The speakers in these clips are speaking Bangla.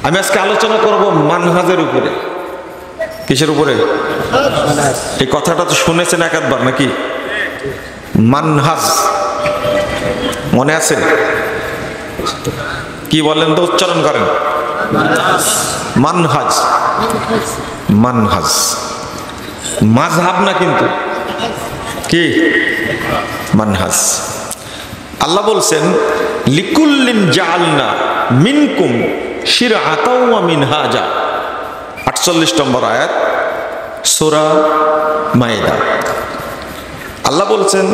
আমি আজকে আলোচনা করব মানহাজের উপরে। কিসের উপরে? এই কথাটা তো শুনেছেন এক আধবার নাকি? মানহাজ মনে আছে? কি বলেন তো, উচ্চারণ করেন। মানহাজ, মানহাজ, মাযহাব না কিন্তু, কি মানহাজ। আল্লাহ বলছেন লিকুল্লিন জাআলনা মিনকুম শিরআতাও ওয়া মিনহাজা, 48 নম্বর আয়াত সূরা মায়েদা। আল্লাহ বলছেন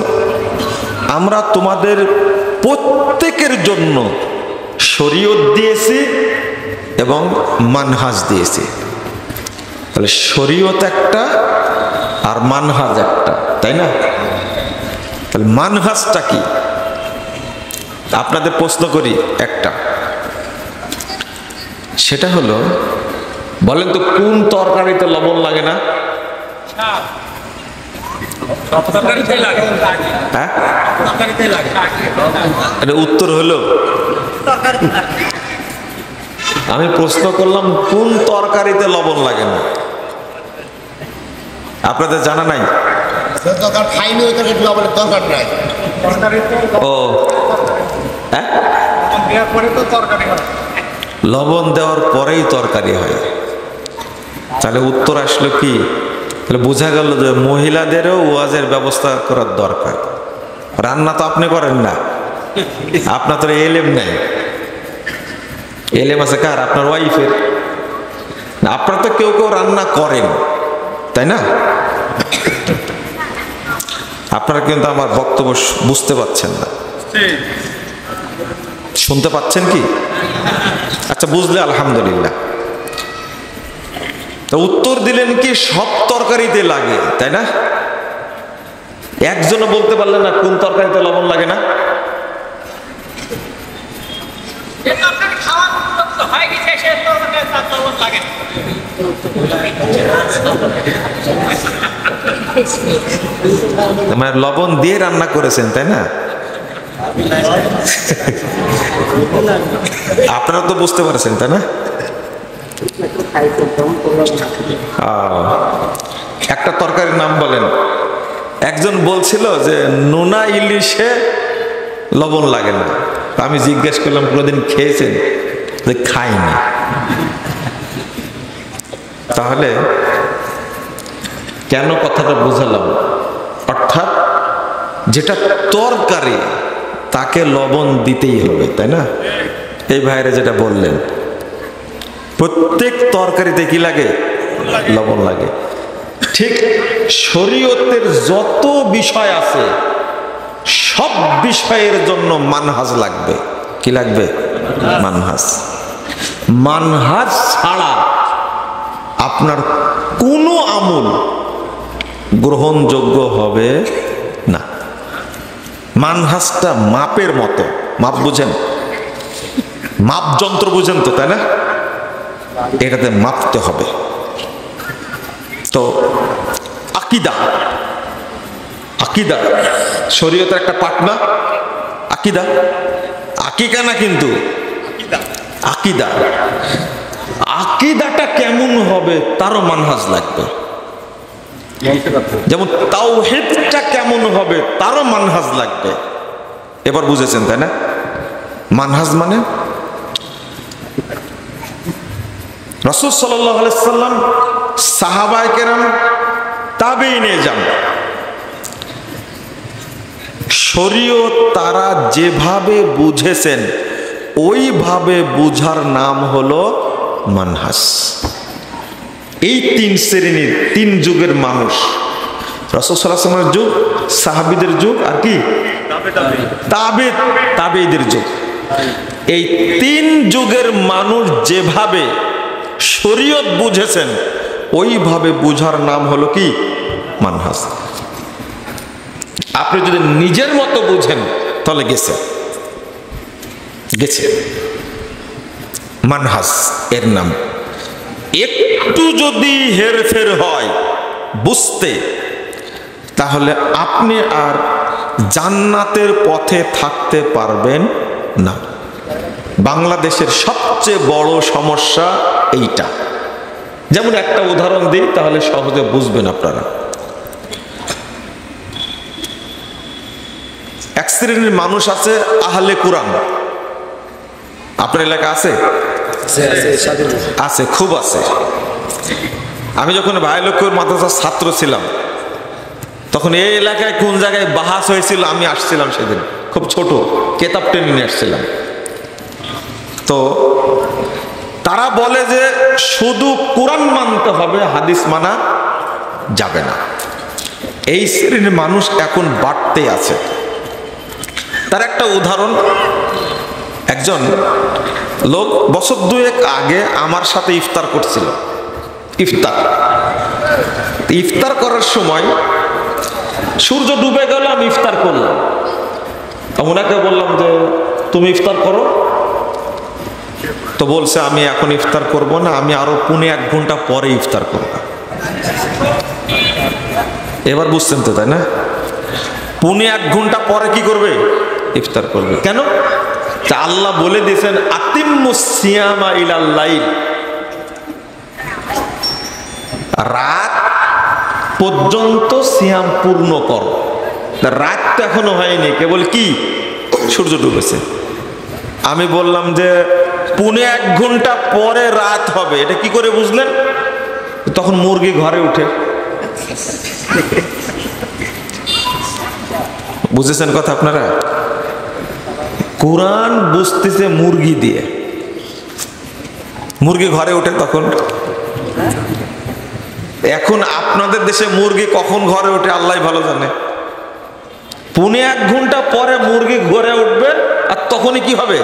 আমরা তোমাদের প্রত্যেকের জন্য শরীয়ত দিয়েছি এবং মানহাজ দিয়েছি। তাহলে শরীয়ত একটা আর মানহাজ একটা, তাই না? তাহলে মানহাজটা কি আপনাদের প্রশ্ন করি একটা, সেটা হলো বলেন তো কোন তরকারিতে লবণ লাগে না? হ্যাঁ, এটা উত্তর হলো, আমি প্রশ্ন করলাম কোন তরকারিতে লবণ লাগে না? আপনাদের জানা নাই? ও হ্যাঁ, লবণ দেওয়ার পরেই তরকারি হয়। তাহলে উত্তর আসলো কি? তাহলে বোঝা গেল যে মহিলাদেরও ওয়াজের ব্যবস্থা করার দরকার। রান্না তো আপনি করেন না, আপনার তো এলেম নেই। এলেম আছে কার? আপনার ওয়াইফের। আপনারা তো কেউ কেউ রান্না করেন, তাই না? আপনারা কিন্তু আমার বক্তব্য বুঝতে পারছেন না, শুনতে পাচ্ছেন কি? আচ্ছা, বুঝলে আলহামদুলিল্লাহ। তো উত্তর দিলেন কি সব তরকারিতে লাগে, তাই না? একজনও বলতে পারলেন না কোন তরকারিতে লবণ লাগে না? মানে লবণ দিয়ে রান্না করেছেন, তাই না? আপনারা তো বুঝতে পারছেন, তাই না? একটা তরকারির নাম বলেন। একজন বলছিল যে নোনা ইলিশে লবণ লাগে না। আমি জিজ্ঞেস করলাম কোনোদিন খেয়েছেন? যে খাইনি। তাহলে কেন কথাটা বুঝালাম? অর্থাৎ যেটা তরকারি তাকে লবণ দিতেই হবে, তাই না? এই ভাইরে যেটা বললেন, প্রত্যেক তরকারিতে কি লাগে? লবণ লাগে। ঠিক শরীয়তের যত বিষয় আছে সব বিষয়ের জন্য মানহাজ লাগবে। কি লাগবে? মানহাজ। মানহাজ ছাড়া আপনার কোনো আমল গ্রহণযোগ্য হবে না। মানহাজটা মাপের মতো। মাপ বুঝেন? মাপ যন্ত্র বুঝেন তো, তাই না? এটাতে মাপতে হবে। তো আকীদা, আকীদা শরীয়তের একটা পার্ট না? আকীদা, আকীকা না কিন্তু আকীদা। আকীদাটা কেমন হবে তারও মানহাজ লাগবে। যেমন তাওহীদটা কেমন হবে তারও মানহাজ লাগবে। এবার বুঝেছেন, তাই না? মানহাজ মানে রাসূল সাল্লাল্লাহু আলাইহি সাল্লাম, সাহাবায়ে কেরাম, তাবেঈনে যান, শরীয়ত তারা যেভাবে বুঝেছেন ওইভাবে বুঝার নাম হলো মানহাজ। এই তিন শ্রেণীর, তিন যুগের মানুষ, রাসূল সাল্লাল্লাহু আলাইহি ওয়াসাল্লামের যুগ, সাহাবীদের যুগ, আর কি তাবেঈদের যুগ। এই তিন যুগের মানুষ যেভাবে শরীয়ত বুঝেছেন ওইভাবে বুঝার নাম হলো কি? মানহাজ। আপনি যদি নিজের মতো বুঝেন তাহলে গেছে গেছে মানহাজ এর নাম। একটু যদি হেরফের হয় বুঝতে, তাহলে আপনি আর জান্নাতের পথে থাকতে পারবেন না। বাংলাদেশের সবচেয়ে বড় সমস্যা এইটা। যেমন একটা উদাহরণ দিই, তাহলে সহজে বুঝবেন আপনারা। এক শ্রেণীর মানুষ আছে আহলে কুরআন। আপনার এলাকা আছে? আছে, খুব আছে। আমি যখন ভাই লক্ষ্মীর মাদ্রাসার ছাত্র ছিলাম, তখন এই এলাকায় কোন জায়গায় বাহাস হয়েছিল, আমি আসছিলাম সেদিন, খুব ছোট, কেতাব টেনে নিয়ে আসছিলাম। তো তারা বলে যে শুধু কোরআন মানতে হবে, হাদিস মানা যাবে না। এই শ্রেণীর মানুষ এখন বাড়তে আছে। তার একটা উদাহরণ, একজন লোক বছর দুয়েক আগে আমার সাথে ইফতার করছিল। ইফতার করার সময় সূর্য ডুবে গেল, আমি ইফতার করলাম। ওনাকে বললাম যে তুমি ইফতার করো। তো বলছে আমি এখন ইফতার করব না, আমি আরো 1.5 ঘন্টা পরে ইফতার করব। এবার বুঝছেন তো, তাই না? 1.5 ঘন্টা পরে কি করবে? ইফতার করবে। কেন? আল্লাহ বলে দিয়েছেন আতিম্মুস সিয়ামা ইলাল লাইল, রাত পর্যন্ত সিয়াম পূর্ণ কর। রাত তো এখনো হয়নি, কেবল কি সূর্য ডুবেছে। আমি বললাম যে 1.5 ঘন্টা পরে রাত হবে, এটা কি করে বুঝলেন? তখন মুরগি ঘরে উঠে। বুঝেছেন কথা আপনারা? কোরআন বুঝতেছে মুরগি দিয়ে, মুরগি ঘরে ওঠে তখন। এখন আপনাদের দেশে মুরগি কখন ঘরে ওঠে আল্লাহ ভালো জানে। 1.5 ঘন্টা পরে মুরগি ঘরে উঠবে, আর তখনই কি হবে?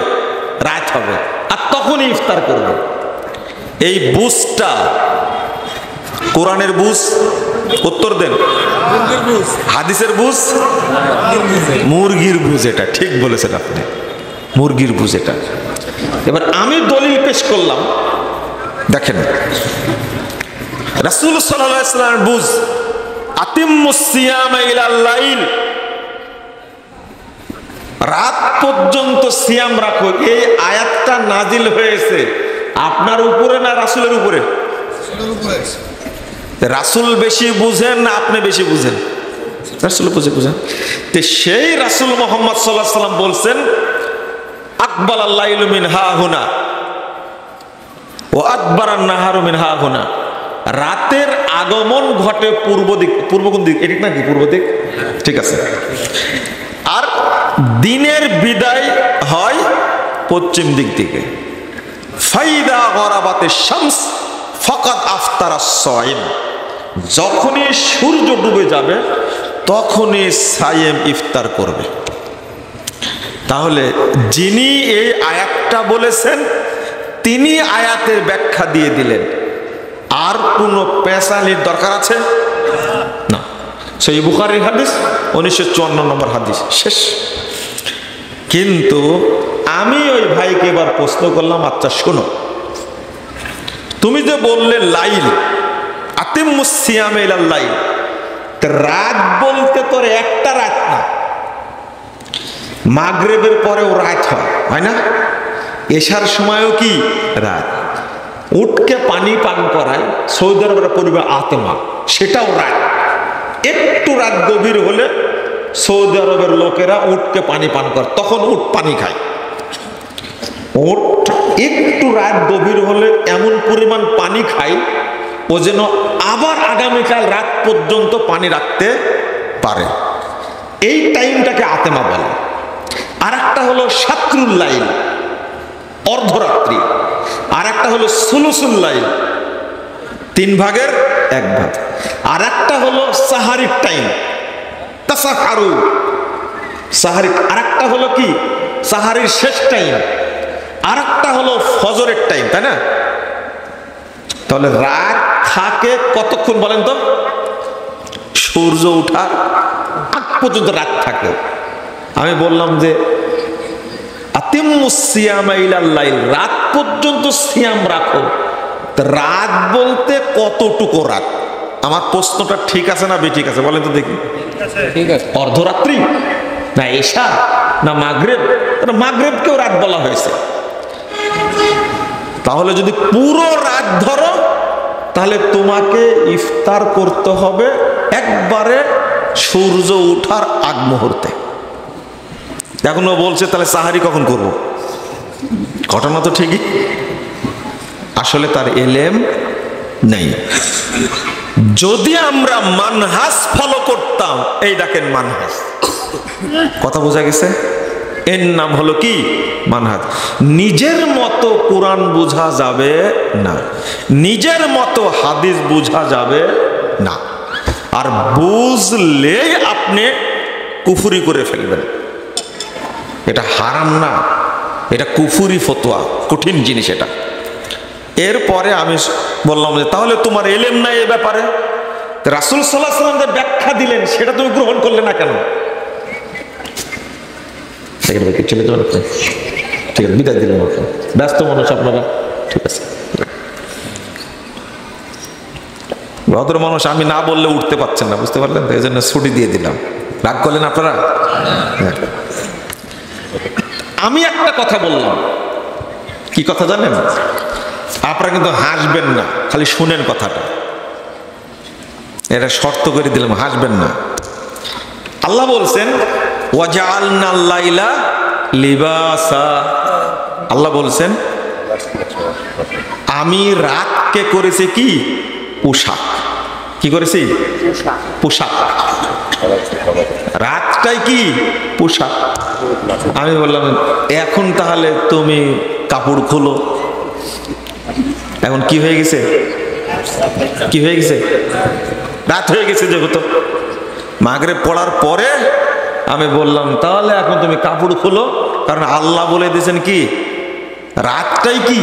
রাত হবে, আর তখনই ইফতার করবে। এই বুঝটা কোরআনের বুঝ? উত্তর দেন। হাদিসের বুঝ? মুরগির বুঝ। এটা ঠিক বলেছেন আপনি, মুরগির বুঝ এটা। এবার আমি দলিল পেশ করলাম, দেখেন রাসূল সাল্লাল্লাহু আলাইহি ওয়াসাল্লামের বুঝ আতিম্মুস সিয়ামা ইলাল লাইল, রাত পর্যন্ত সিয়াম রাখো। এই আয়াতটা নাজিল হয়েছে আপনার উপরে না রাসূলের উপরে? রাসূল বেশি বুঝেন না আপনি বেশি বুঝেন? রাসূল বুঝেন। তো সেই রাসূল মুহাম্মদ সাল্লাল্লাহু আলাইহি ওয়াসাল্লাম বলছেন আকবালাল লাইলু মিন হাহুনা ওয়া আদবারান নাহারু মিন হাহুনা, রাতের আগমন ঘটে পূর্ব দিক। পূর্ব কোন দিক? এদিক নাকি? পূর্ব দিক, ঠিক আছে। আর দিনের বিদায় হয় পশ্চিম দিক থেকে। ফাইদা গরাবাতিশ শামস ফাকাদ আফতারাস সাইম, যখনই সূর্য ডুবে যাবে তখনই সায়েম ইফতার করবে। তাহলে যিনি এই আয়াতটা বলেছেন তিনি আয়াতের ব্যাখ্যা দিয়ে দিলেন। আর কোনো পেশালির দরকার আছে না। সেই বুখারীর হাদিস 1954 নম্বর হাদিস, শেষ। কিন্তু আমি ওই ভাইকে এবার প্রশ্ন করলাম, আচ্ছা শোনো, তুমি যে বললে লাইল আতিম্মুস সিয়ামা ইলাল লাইল, রাত বলতে তোর একটা রাত না, মাগরিবের পরেও রাত হয় না? এশার সময়ও কি রাত? উটকে পানি পান করায় সৌদি আরবের পরিবার আতেমা, সেটাও রাত। একটু রাত গভীর হলে সৌদি আরবের লোকেরা উটকে পানি পান করে, তখন উট পানি খায়। উট একটু রাত গভীর হলে এমন পরিমাণ পানি খায় ও যেন আবার আগামীকাল রাত পর্যন্ত পানি রাখতে পারে। এই টাইমটাকে আতেমা বলে। আর একটা হলো শাতরুল লাইল, অর্ধরাত্রি। আর একটা হলো সুলুসুল লাইল, 3 ভাগের 1 ভাগ। আর একটা হলো সাহারির টাইম, তাসাহারু সাহারি। আর একটা হলো কি সাহারির শেষ টাইম। আর একটা হলো ফজরের টাইম, তাই না? তাহলে রাত থাকে কতক্ষণ বলেন তো? সূর্য ওঠার আগ পর্যন্ত রাত থাকে। আমি বললাম যে আতিম্মুস সিয়ামা ইলাল লাইল, রাত পর্যন্ত সিয়াম রাখো। রাত বলতে কতটুকু রাত? আমার প্রশ্নটা ঠিক আছে না বেঠিক আছে বলেন তো দেখি? ঠিক আছে। অর্ধরাত্রি না এশা না মাগরিব? মাগরিবকেও রাত বলা হয়েছে। তাহলে যদি পুরো রাত ধরো তাহলে তোমাকে ইফতার করতে হবে একবারে সূর্য ওঠার আগ মুহূর্তে। এখন ও বলছে তাহলে সাহারি কখন করব? ঘটনা তো ঠিকই, আসলে তার এলেম নেই। যদি আমরা মানহাজ ফলো করতাম, এই দেখেন মানহাজ, কথা বোঝা গেছে? এর নাম হলো কি? মানহাজ। নিজের মতো কোরআন বোঝা যাবে না, নিজের মতো হাদিস বোঝা যাবে না, আর বুঝলে আপনি কুফরি করে ফেলবেন। এটা হারাম না, এটা কুফরি ফতোয়া, কঠিন জিনিস এটা। এরপরে আমি বললাম যে তাহলে তোমার এলেম নাই এ ব্যাপারে, রাসূল সাল্লাল্লাহু আলাইহি ওয়াসাল্লাম যে ব্যাখ্যা দিলেন সেটা তুমি গ্রহণ করলে না কেন? চলে যাবেন আপনি, ঠিক আছে, বিদায় দিলেন আপনি, ব্যস্ত মানুষ আপনারা, ঠিক আছে। ভদ্র মানুষ, আমি না বললে উঠতে পারছেন না, বুঝতে পারলেন তো, এই জন্য ছুটি দিয়ে দিলাম। রাগ করলেন আপনারা? আমি একটা কথা বললাম, কি কথা জানেন? আপনারা কিন্তু হাসবেন না, খালি শুনেন কথাটা, এটা শর্ত করে দিলাম, হাসবেন না। আল্লাহ বলছেন ওয়াজআলনাল লাইলা লিবাসা, আল্লাহ বলছেন আমি রাতকে করেছি কি? পোশাক। কি করেছি? পোশাক। রাতটাই কি? পোশাক। আমি বললাম এখন তাহলে তুমি কাপড় খোলো। এখন কি হয়ে গেছে? কি হয়ে গেছে? রাত হয়ে গেছে যেহেতু। মাগরিব পড়ার পরে আমি বললাম তাহলে এখন তুমি কাপড় খোলো, কারণ আল্লাহ বলে দিয়েছেন কি? রাতটাই কি?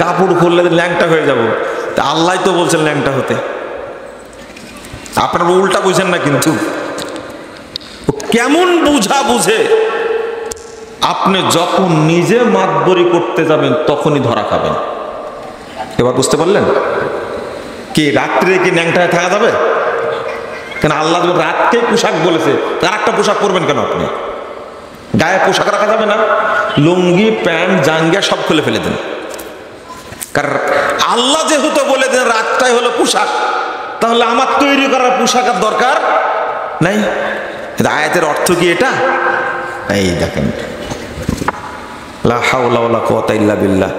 কাপড় খুললে ল্যাংটা হয়ে যাব, আল্লাহ তো বলছেন ল্যাংটা হতে। আপনারা উল্টা বুঝেন না কিন্তু, কেমন বুঝা বুঝে আপনি যখন নিজে মাতবরি করতে যাবেন তখনই ধরা খাবেন। এবার বুঝতে পারলেন? কি রাত্রে কি ন্যাংটায় থাকা যাবে? কেন আল্লাহ যখন রাতকে পোশাক বলেছে, তার একটা পোশাক পরবেন কেন? আপনি গায়ে পোশাক রাখা যাবে না? লুঙ্গি, প্যান্ট, জাঙ্গিয়া সব খুলে ফেলে দেন, কারণ আল্লাহ যেহেতু বলে দেন রাতটাই হলো পোশাক, তাহলে আমার তৈরি করার পোশাকের দরকার নাই। আয়াতের অর্থ কি এটা? এই দেখেন, লা হাওলা ওয়ালা কুওয়াতা ইল্লা বিল্লাহ।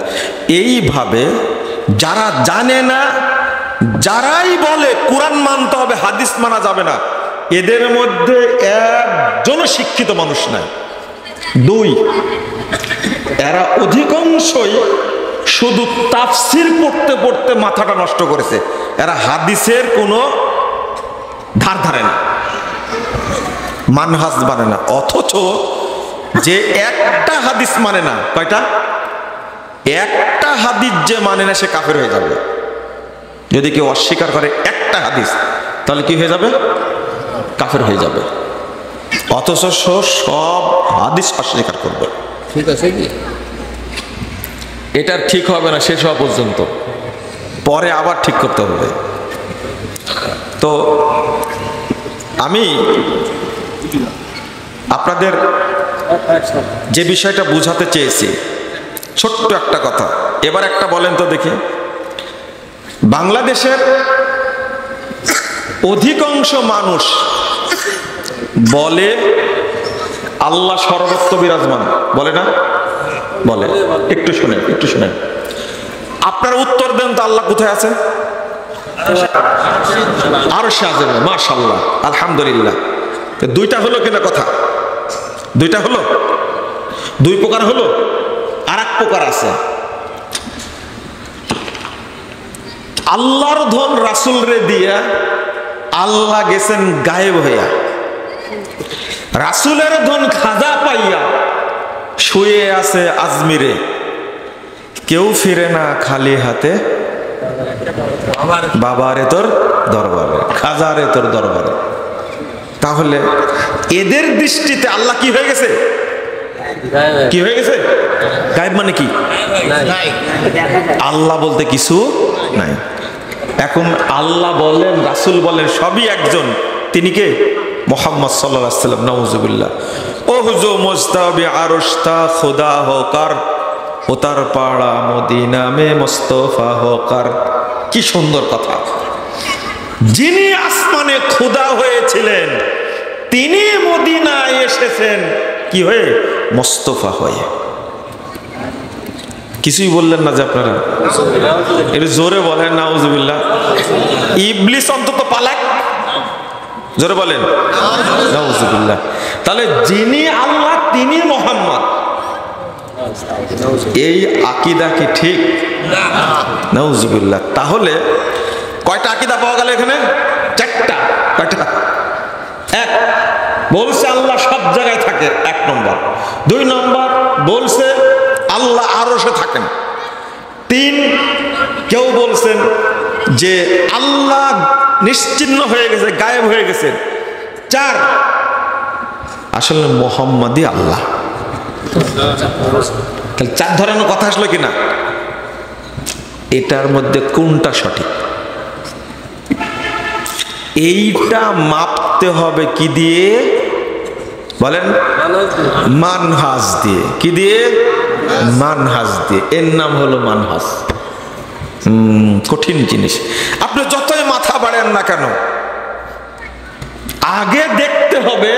এইভাবে যারা জানে না, যারাই বলে কোরআন মানতে হবে হাদিস মানা যাবে না, এদের মধ্যে একজনও শিক্ষিত মানুষ নাই। দুই, এরা অধিকাংশই শুধু তাফসির পড়তে পড়তে মাথাটা নষ্ট করেছে, এরা হাদিসের কোনো ধার ধারে না, মানহাজ মানে না। অথচ যে একটা হাদিস মানে না, কয়টা? একটা হাদিস যে মানে না সে কাফের হয়ে যাবে। যদি কেউ অস্বীকার করে একটা হাদিস, তাহলে কি হয়ে যাবে? কাফের হয়ে যাবে। অথচ সব হাদিস অস্বীকার করবে। ঠিক আছে কি? এটা ঠিক হবে না শেষ হওয়া পর্যন্ত, পরে আবার ঠিক করতে হবে। তো আমি আপনাদের যে বিষয়টা বুঝাতে চেয়েছি, ছোট্ট একটা কথা। এবার একটা বলেন তো দেখি, বাংলাদেশের অধিকাংশ মানুষ বলে আল্লাহ সর্বত্র বিরাজমান, বলে না? বলে। একটু শুনেন, একটু শুনেন, আপনারা উত্তর দেন তো আল্লাহ কোথায় আছে? আরশে আযম। মাশাআল্লাহ, আলহামদুলিল্লাহ। দুইটা হলো কিনা কথা? দুইটা হলো, দুই প্রকার হলো। আর এক প্রকার আছে, আল্লাহর ধন রাসূল রে দিয়া আল্লাহ গেছেন গায়েব হইয়া, রাসূলের ধন খাজা পাইয়া শুয়ে আছে আজমিরে, কেউ ফিরে না খালি হাতে, বাবারে তোর দরবারে, খাজারে তোর দরবারে। তাহলে এদের দৃষ্টিতে আল্লাহ কি হয়ে গেছে? কি হয়ে গেছে? গায়েব মানে কি? আল্লাহ বলতে কিছু নাই। এখন আল্লাহ বলেন, রাসূল বলেন, সবই একজন। তিনি কে? মুহাম্মদ সাল্লাল্লাহু আলাইহি ওয়াসাল্লাম। নাউজুবিল্লাহ। ও হুজু মুস্তাবি আরশতা খুদা হোকার উতার পাড়া মদিনা মে মোস্তফা হোকার। কি সুন্দর কথা। যিনি আসমানে খোদা হয়েছিলেন তিনি মদিনায় এসেছেন কি হয়ে? মোস্তফা হয়ে। কিছুই বললেন না যে আপনারা? একটু জোরে বলেন নাউজুবিল্লাহ। ইবলিস অন্তত পালাক, জোরে বলেন নাউজুবিল্লাহ। তাহলে যিনি আল্লাহ তিনি মুহাম্মদ, এই আকীদা কি ঠিক? নাউজুবিল্লাহ। তাহলে কয়টা আকীদা পাওয়া গেল এখানে? চারটা। কয়টা? এক, বলছে আল্লাহ সব জায়গায় থাকে, 1 নম্বর। 2 নম্বর বলছে আল্লাহ আরশে থাকেন। 3, কেউ বলছেন যে আল্লাহ নিশ্চিহ্ন হয়ে গেছে, গায়েব হয়ে গেছে। 4, আসলে মুহাম্মাদই আল্লাহ। তাহলে 4 ধরনের কথা আসলো কিনা? এটার মধ্যে কোনটা সঠিক? এইটা মাপতে হবে কি দিয়ে বলেন? মানহাজ দিয়ে। কি দিয়ে? মানহাজ দিয়ে। এর নাম হলো মানহাজ। কঠিন জিনিস। আপনি যতই মাথা বাড়েন না কেন, আগে দেখতে হবে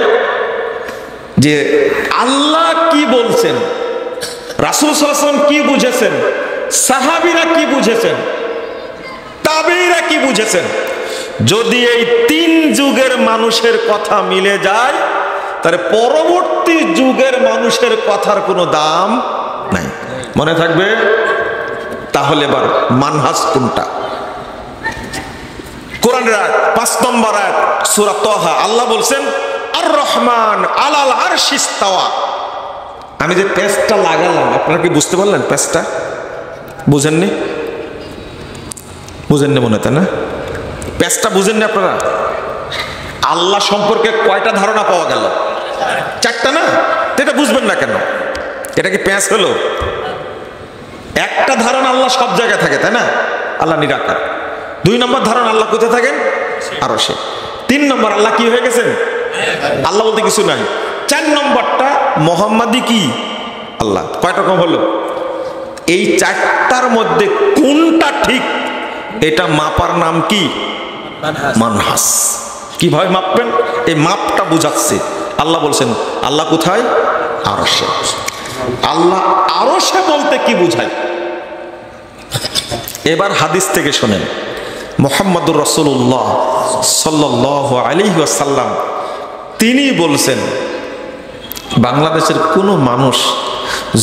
যে আল্লাহ কি বলছেন, রাসূল সাল্লাল্লাহু আলাইহি ওয়াসাল্লাম কি বুঝেছেন, সাহাবীরা কি বুঝেছেন, তাবেঈরা কি বুঝেছেন। যদি এই 3 যুগের মানুষের কথা মিলে যায় তাহলে পরবর্তী যুগের মানুষের কথার কোনো দাম নাই। মনে থাকবে? তাহলে এবার মানহাজ কোনটা? কোরআনের আয়াত 5 নম্বর আয়াত সূরা তাহা, আল্লাহ বলছেন আর রহমান আলাল আরশি ইস্তাওয়া। আমি যে পেজটা লাগালাম আপনারা কি বুঝতে পারলেন? পেজটা বুঝেননি? বুঝেননি মনে হয় না? পেজটা বুঝেননি আপনারা? আল্লাহ সম্পর্কে কয়টা ধারণা পাওয়া গেল? 4টা না? এটা বুঝবেন না কেন? এটা কি পেঁচ হলো? একটা ধারণা আল্লাহ সব জায়গায় থাকে, তাই না? আল্লাহ নিরাকার। 2 নম্বর ধারণা আল্লাহ কোথায় থাকেন? আরশে। 3 নম্বর আল্লাহ কি হয়ে গেছেন? আল্লাহ বলতে কিছু নাই। 4 নম্বরটা মুহাম্মাদি কি? আল্লাহ। কয়টা কম হলো? এই 4টার মধ্যে কোনটা ঠিক এটা মাপার নাম কি? মানহাজ। কিভাবে মাপবেন? এই মাপটা বুঝাচ্ছে। আল্লাহ বলছেন আল্লাহ কোথায়? আরশে। আল্লাহ আরশে বলতে কি বুঝায়? এবার হাদিস থেকে শোনেন। মুহাম্মদুর রাসূলুল্লাহ সাল্লাল্লাহু আলাইহি ওয়াসাল্লাম তিনি বলছেন বাংলাদেশের কোনো মানুষ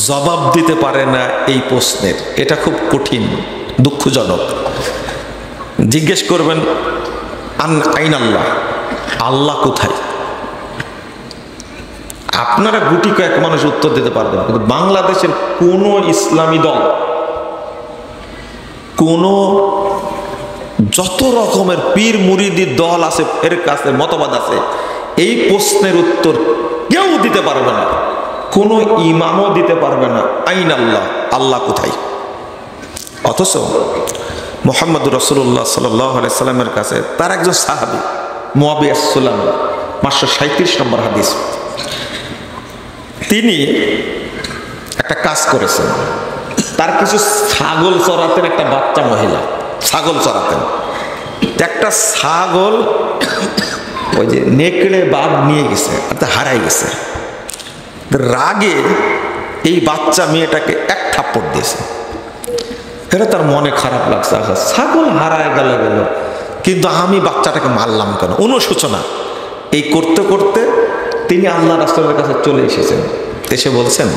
জবাব দিতে পারে না এই প্রশ্নের। এটা খুব কঠিন, দুঃখজনক। জিজ্ঞেস করবেন আইন আল্লাহ, আল্লাহ কোথায়? আপনারা গুটি কয়েক মানুষ উত্তর দিতে পারবেন, কিন্তু বাংলাদেশের কোন ইসলামী দল, কোন যত রকমের পীর মুরিদি দল আছে, এর কাছে মতবাদ আছে, এই প্রশ্নের উত্তর কেউ দিতে পারবে না, কোন ইমামও দিতে পারবে না। আইন আল্লাহ, আল্লাহ কোথায়? অথচ মুহাম্মদুর রাসূলুল্লাহ সাল্লাল্লাহু আলাইহি সাল্লামের কাছে তার একজন সাহাবী মুআবিয়া সুলামি 537 নম্বর হাদিস, তিনি একটা কাজ করেছেন। তার কিছু ছাগল চড়াতেন, একটা বাচ্চা মহিলা ছাগল চড়াতেন। একটা ছাগল ওই যে নেকড়ে বাঘ নিয়ে গেছে, হারাই গেছে। রাগে এই বাচ্চা মেয়েটাকে 1 থাপ্পড় দিয়েছে। এটা তার মনে খারাপ লাগছে, ছাগল হারায় গেল, কিন্তু আমি বাচ্চাটাকে মারলাম কেন? অনুশোচনা। এই করতে করতে তিনি আল্লাহ রাসূলের কাছে চলে এসেছেন। এসে বলছেন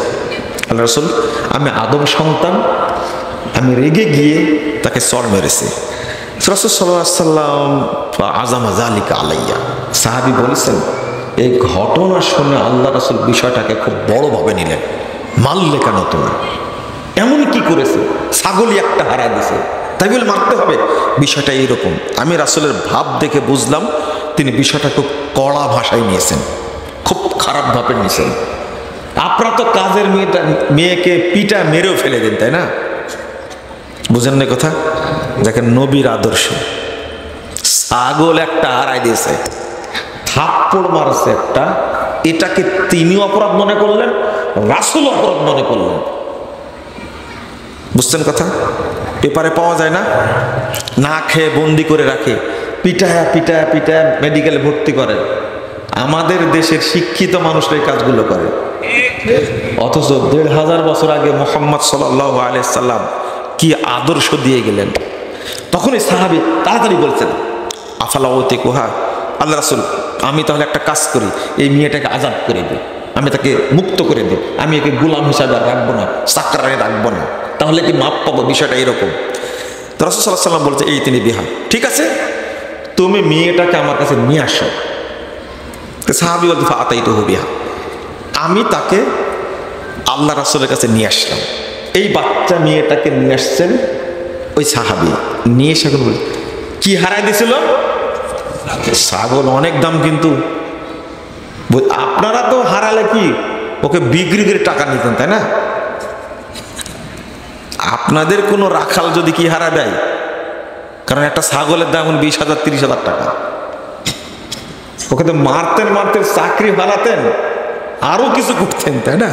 আল্লাহ রাসূল, আমি আদম সন্তান, আমি রেগে গিয়ে তাকে চড় মেরেছি। রাসূল সাল্লাল্লাহু আলাইহি ওয়াসাল্লাম আযামা যালিকা আলাইয়া, সাহাবী বলেছেন এই ঘটনা শুনে আল্লাহ রাসূল বিষয়টাকে খুব বড়ভাবে নিলেন। মারলে কেন তুমি? এমন কি করেছে? ছাগলই একটা হারা দিছে, তাই বলে মারতে হবে? বিষয়টা এইরকম। আমি রাসূলের ভাব দেখে বুঝলাম তিনি বিষয়টা খুব কড়া ভাষায় নিয়েছেন, খুব খারাপ ভাবে নিয়েছেন। আপনারা তো কাজের মেয়েকে পিটা মেরেও ফেলে দেন, তাই না? বুঝেন না কথা? দেখেন নবীর আদর্শ, ছাগল একটা হারাই দিয়েছে, থাপ্পড় মারছে একটা, এটাকে তিনি অপরাধ মনে করলেন, রাসূল অপরাধ মনে করলেন। বুঝছেন কথা? পেপারে পাওয়া যায় না, না খেয়ে বন্দি করে রাখে, পিটায়া পিটায়া পিটায়া মেডিকেলে ভর্তি করে। আমাদের দেশের শিক্ষিত মানুষরা এই কাজগুলো করে, অথচ ১৫০০ বছর আগে মুহাম্মদ সাল্লাল্লাহু আলাইহি সাল্লাম কি আদর্শ দিয়ে গেলেন। তখন এই সাহাবী তাড়াতাড়ি বলছেন, আফালা ওতিকুহা, আল্লাহ রাসূল আমি তাহলে একটা কাজ করি, এই মেয়েটাকে আজাদ করে দিই, আমি তাকে মুক্ত করে দিই, আমি একে গোলাম হিসাবে আর রাখবো না, চাকরারে রাখবো না, তাহলে কি মাপ পাবো? বিষয়টা এরকম। তো রাসূল সাল্লাল্লাহু আলাইহি সাল্লাম বলছে, এই তিনি বিহা, ঠিক আছে তুমি মেয়েটাকে আমার কাছে নিয়ে আসো। তো সাহাবী বলতে ফাতাইতুহু বিহা, আমি তাকে আল্লাহ রাসূলের কাছে নিয়ে আসলাম। এই বাচ্চা মেয়েটাকে নিয়ে আসছেন ওই সাহাবী, নিয়ে এসে এখন বলে কি হারাই দিছিল? ছাগল, অনেক দাম কিন্তু। আপনারা তো হারালে কি ওকে বিক্রি করে টাকা নিতেন, তাই না? আপনাদের কোনো রাখাল যদি কি হারা দেয়, কারণ একটা ছাগলের দাম ২০,০০০ ৩০,০০০ টাকা, ওকে তো মারতেন মারতেন, চাকরি হারাতেন, আরো কিছু করতেন, তাই না?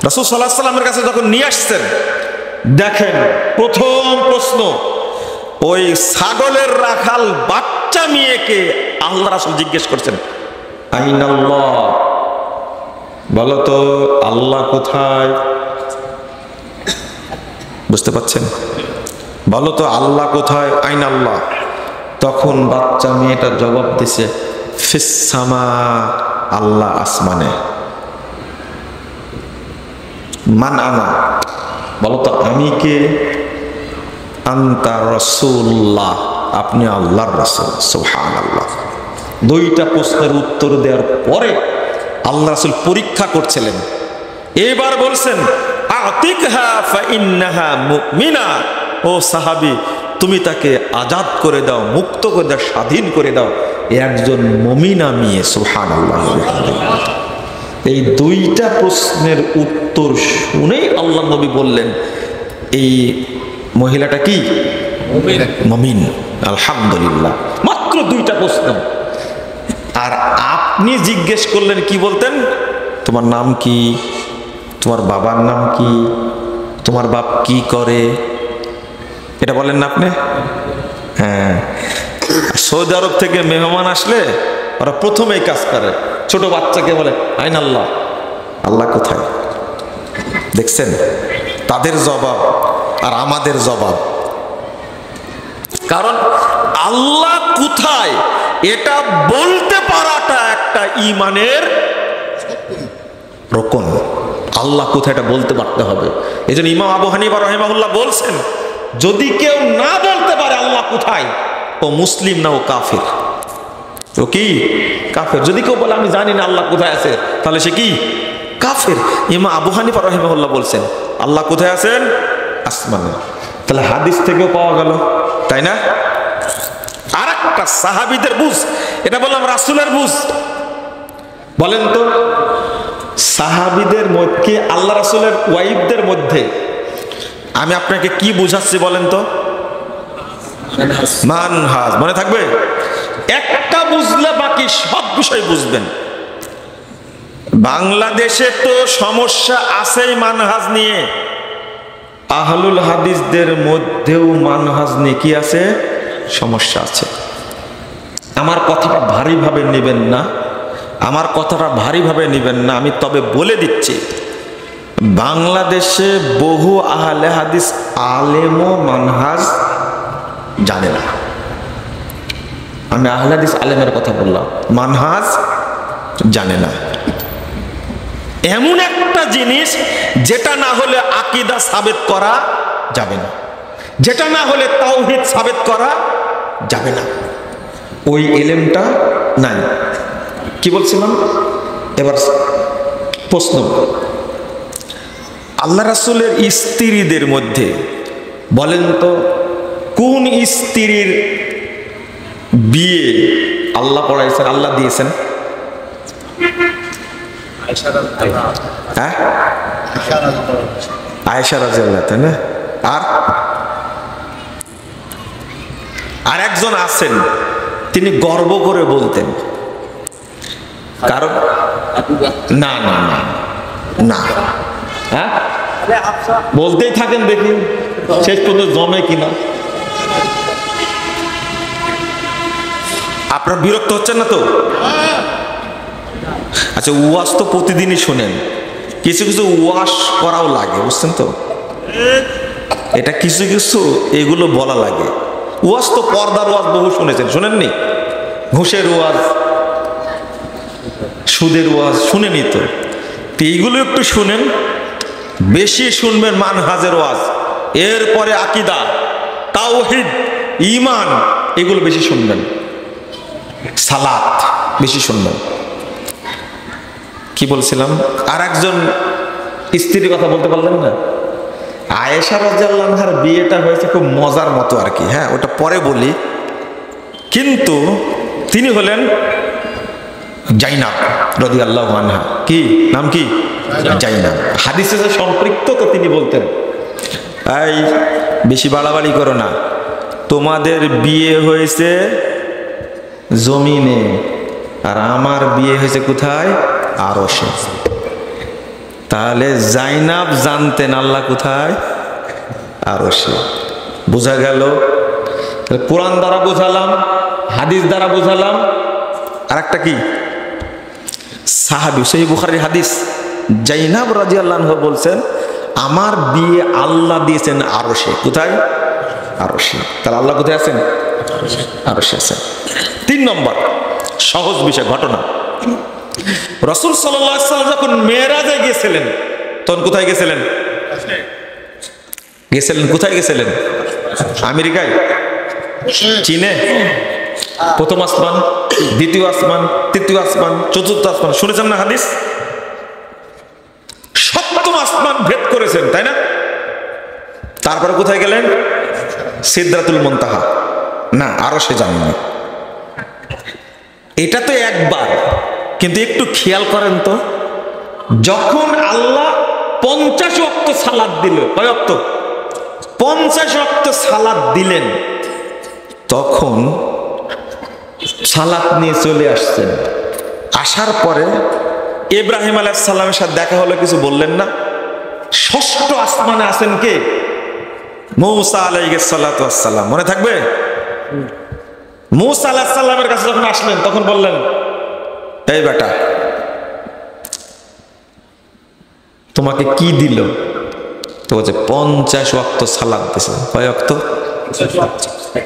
রাসূল সাল্লাল্লাহু আলাইহি সাল্লামের কাছে যখন নিয়ে আসছেন, দেখেন প্রথম প্রশ্ন, ওই ছাগলের রাখাল বাচ্চা মেয়েকে আল্লাহ রাসূল জিজ্ঞেস করছেন, আইনাল্লাহ, বলো তো আল্লাহ কোথায়? বুঝতে পাচ্ছেন? বলো তো আল্লাহ কোথায়? আইনাল্লাহ। তখন বাচ্চা মেয়েটা জবাব দিছে, ফিসসামা, আল্লাহ আসমানে। মান আনা, বলো তো আমি কে? আনতা রাসূলুল্লাহ, আপনি আল্লাহর রাসূল। সুবহানাল্লাহ। দুইটা প্রশ্নের উত্তর দেওয়ার পরে আল্লাহ রাসূল পরীক্ষা করছিলেন। এবার বলছেন, আতিকহা ফাইন্নাহা মুমিনা, ও সাহাবী তুমি তাকে আজাদ করে দাও, মুক্ত করে দাও, স্বাধীন করে দাও, একজন মুমিনা মেয়ে। সুবহানাল্লাহ। এই দুইটা প্রশ্নের উত্তর শুনেই আল্লাহ নবী বললেন, এই মহিলাটা কি? মুমিন। আলহামদুলিল্লাহ। মাত্র দুইটা প্রশ্ন। আর আপনি জিজ্ঞেস করলেন, কি বলতেন? তোমার নাম কি? তোমার বাবার নাম কি? তোমার বাপ কি করে? এটা বলেন না আপনি? হ্যাঁ, সৌদি আরব থেকে মেহমান আসলে ওরা প্রথমেই কাজ করে, ছোট বাচ্চাকে বলে আইন আল্লাহ, আল্লাহ কোথায়? দেখছেন তাদের জবাব আর আমাদের জবাব। কারণ আল্লাহ কোথায় এটা বলতে পারাটা একটা ঈমানের রকম। আল্লাহ কোথায় এটা বলতে পারতে হবে। এই জন্য ইমাম আবু হানিফা রাহিমাহুল্লাহ বলছেন, যদি কেউ না বলতে পারে আল্লাহ কোথায়, ও মুসলিম না, ও কাফের। ও কি? কাফের। যদি কেউ বলে আমি জানি না আল্লাহ কোথায় আছে, তাহলে সে কি? কাফের। ইমাম আবু হানিফা রাহিমাহুল্লাহ বলছেন আল্লাহ কোথায় আছেন? আসমানে। তাহলে হাদিস থেকেও পাওয়া গেল, তাই না? আর একটা সাহাবীদের বুঝ, এটা বললাম রাসূলের বুঝ। বলেন তো সাহাবীদের মধ্যে, আল্লাহ রাসূলের ওয়াইফদের মধ্যে আমি আপনাকে কি বুঝাচ্ছি বলেন তো? মানহাজ। মনে থাকবে? একটা বুঝলে বাকি সব বিষয় বুঝবেন। বাংলাদেশে তো সমস্যা আছেই মানহাজ নিয়ে, আহলুল হাদিসদের মধ্যেও মানহাজ নিয়ে কি আছে? সমস্যা আছে। আমার কথাটা ভারীভাবে নেবেন না, আমার কথাটা ভারীভাবে নেবেন না। আমি তবে বলে দিচ্ছি, বাংলাদেশে বহু আহলে হাদিস আলেম ও মানহাজ জানে না। আমি আহলে হাদিস আলেমের কথা বললাম, মানহাজ জানে না। এমন একটা জিনিস যেটা না হলে আকীদা সাবেত করা যাবে না, যেটা না হলে তাওহীদ সাবেত করা যাবে না, ওই ইলমটা নাই। কি বলছিলাম? এবার প্রশ্ন, আল্লাহ রাসূলের স্ত্রীদের মধ্যে বলেন তো কোন স্ত্রীর বিয়ে আল্লাহ পড়াইছেন, আল্লাহ দিয়েছেন? হ্যাঁ, আয়েশা রাদিয়াল্লাহু, তাই না? আর একজন আছেন, তিনি গর্ব করে বলতেন, কারণ না না না না, হ্যাঁ বলতেই থাকেন, দেখি শেষ পর্যন্ত জমে কিনা। আপনারা বিরক্ত হচ্ছেন না তো? আচ্ছা, ওয়াজ তো প্রতিদিনই শোনেন, কিছু কিছু ওয়াজ করাও লাগে, বুঝছেন তো? এটা কিছু কিছু এগুলো বলা লাগে। ওয়াজ তো পর্দার ওয়াজ বহু শুনেছেন, শোনেননি? ঘুষের ওয়াজ, সুদের ওয়াজ শুনেনি তো? এইগুলো একটু শুনেন, বেশি শুনবেন মানহাজের ওয়াজ, এরপরে আকীদা, তাওহীদ, ঈমান, এগুলো বেশি শুনবেন। সালাত বেশি শুনবেন। কি বলছিলাম? আর একজন স্ত্রীর কথা বলতে পারলেন না? আয়েশা রাদিয়াল্লাহু আনহার বিয়েটা হয়েছে খুব মজার মতো আর কি, হ্যাঁ ওটা পরে বলি। কিন্তু তিনি হলেন জাইনাব রাদিয়াল্লাহু আনহা। কি নাম? কি? জাইনাব। হাদিসে সম্পৃক্ত তো তিনি বলতেন, এই বেশি বাড়াবাড়ি করো না, তোমাদের বিয়ে হয়েছে জমিনে আর আমার বিয়ে হয়েছে কোথায়? আরশে। তাহলে জাইনাব জানতেন আল্লাহ কোথায়? আরশে। বোঝা গেল? কোরআন দ্বারা বোঝালাম, হাদিস দ্বারা বোঝালাম। আর একটা কি? সাহাবী, সহিহ বুখারীর হাদিস, জাইনাব রাদিয়াল্লাহু আনহা বলছেন আমার বিয়ে আল্লাহ দিয়েছেন আরশে। কোথায়? আরশে। তাহলে আল্লাহ কোথায় আছেন? আরশে আছেন। 3 নম্বর সহজ বিষয়, ঘটনা। রাসূল সাল্লাল্লাহু আলাইহি ওয়াসাল্লাম যখন মেরাজে গেছিলেন, তখন কোথায় গেছিলেন? কোথায় গেছিলেন? আমেরিকায়? চীনে? প্রথম আসমান, দ্বিতীয় আসমান, তৃতীয় আসমান, চতুর্থ আসমান, শুনেছেন না হাদিস? সপ্তম আসমান ভেদ করেছেন, তাই না? তারপরে কোথায় গেলেন? সিদরাতুল মুনতাহা। না, আরশে যাননি। এটা তো একবার, কিন্তু একটু খেয়াল করেন তো, যখন আল্লাহ 50 ওয়াক্ত সালাত দিল, কয় ওয়াক্ত? 50 ওয়াক্ত সালাত দিলেন, তখন সালাত নিয়ে চলে আসছেন। আসার পরে ইব্রাহিম আলাইহিস সালামের সাথে দেখা হলো, কিছু বললেন না? ষষ্ঠ আসমানে আছেন কে? মূসা আলাইহিস সালাতু ওয়াস সালাম। মনে থাকবে? মূসা আলাইহিস সালামের কাছে যখন আসলেন, তখন বললেন, এই বেটা, তোমাকে কি দিল? তো বলছে 50 ওয়াক্ত সালাত দিয়েছে। কয় ওয়াক্ত?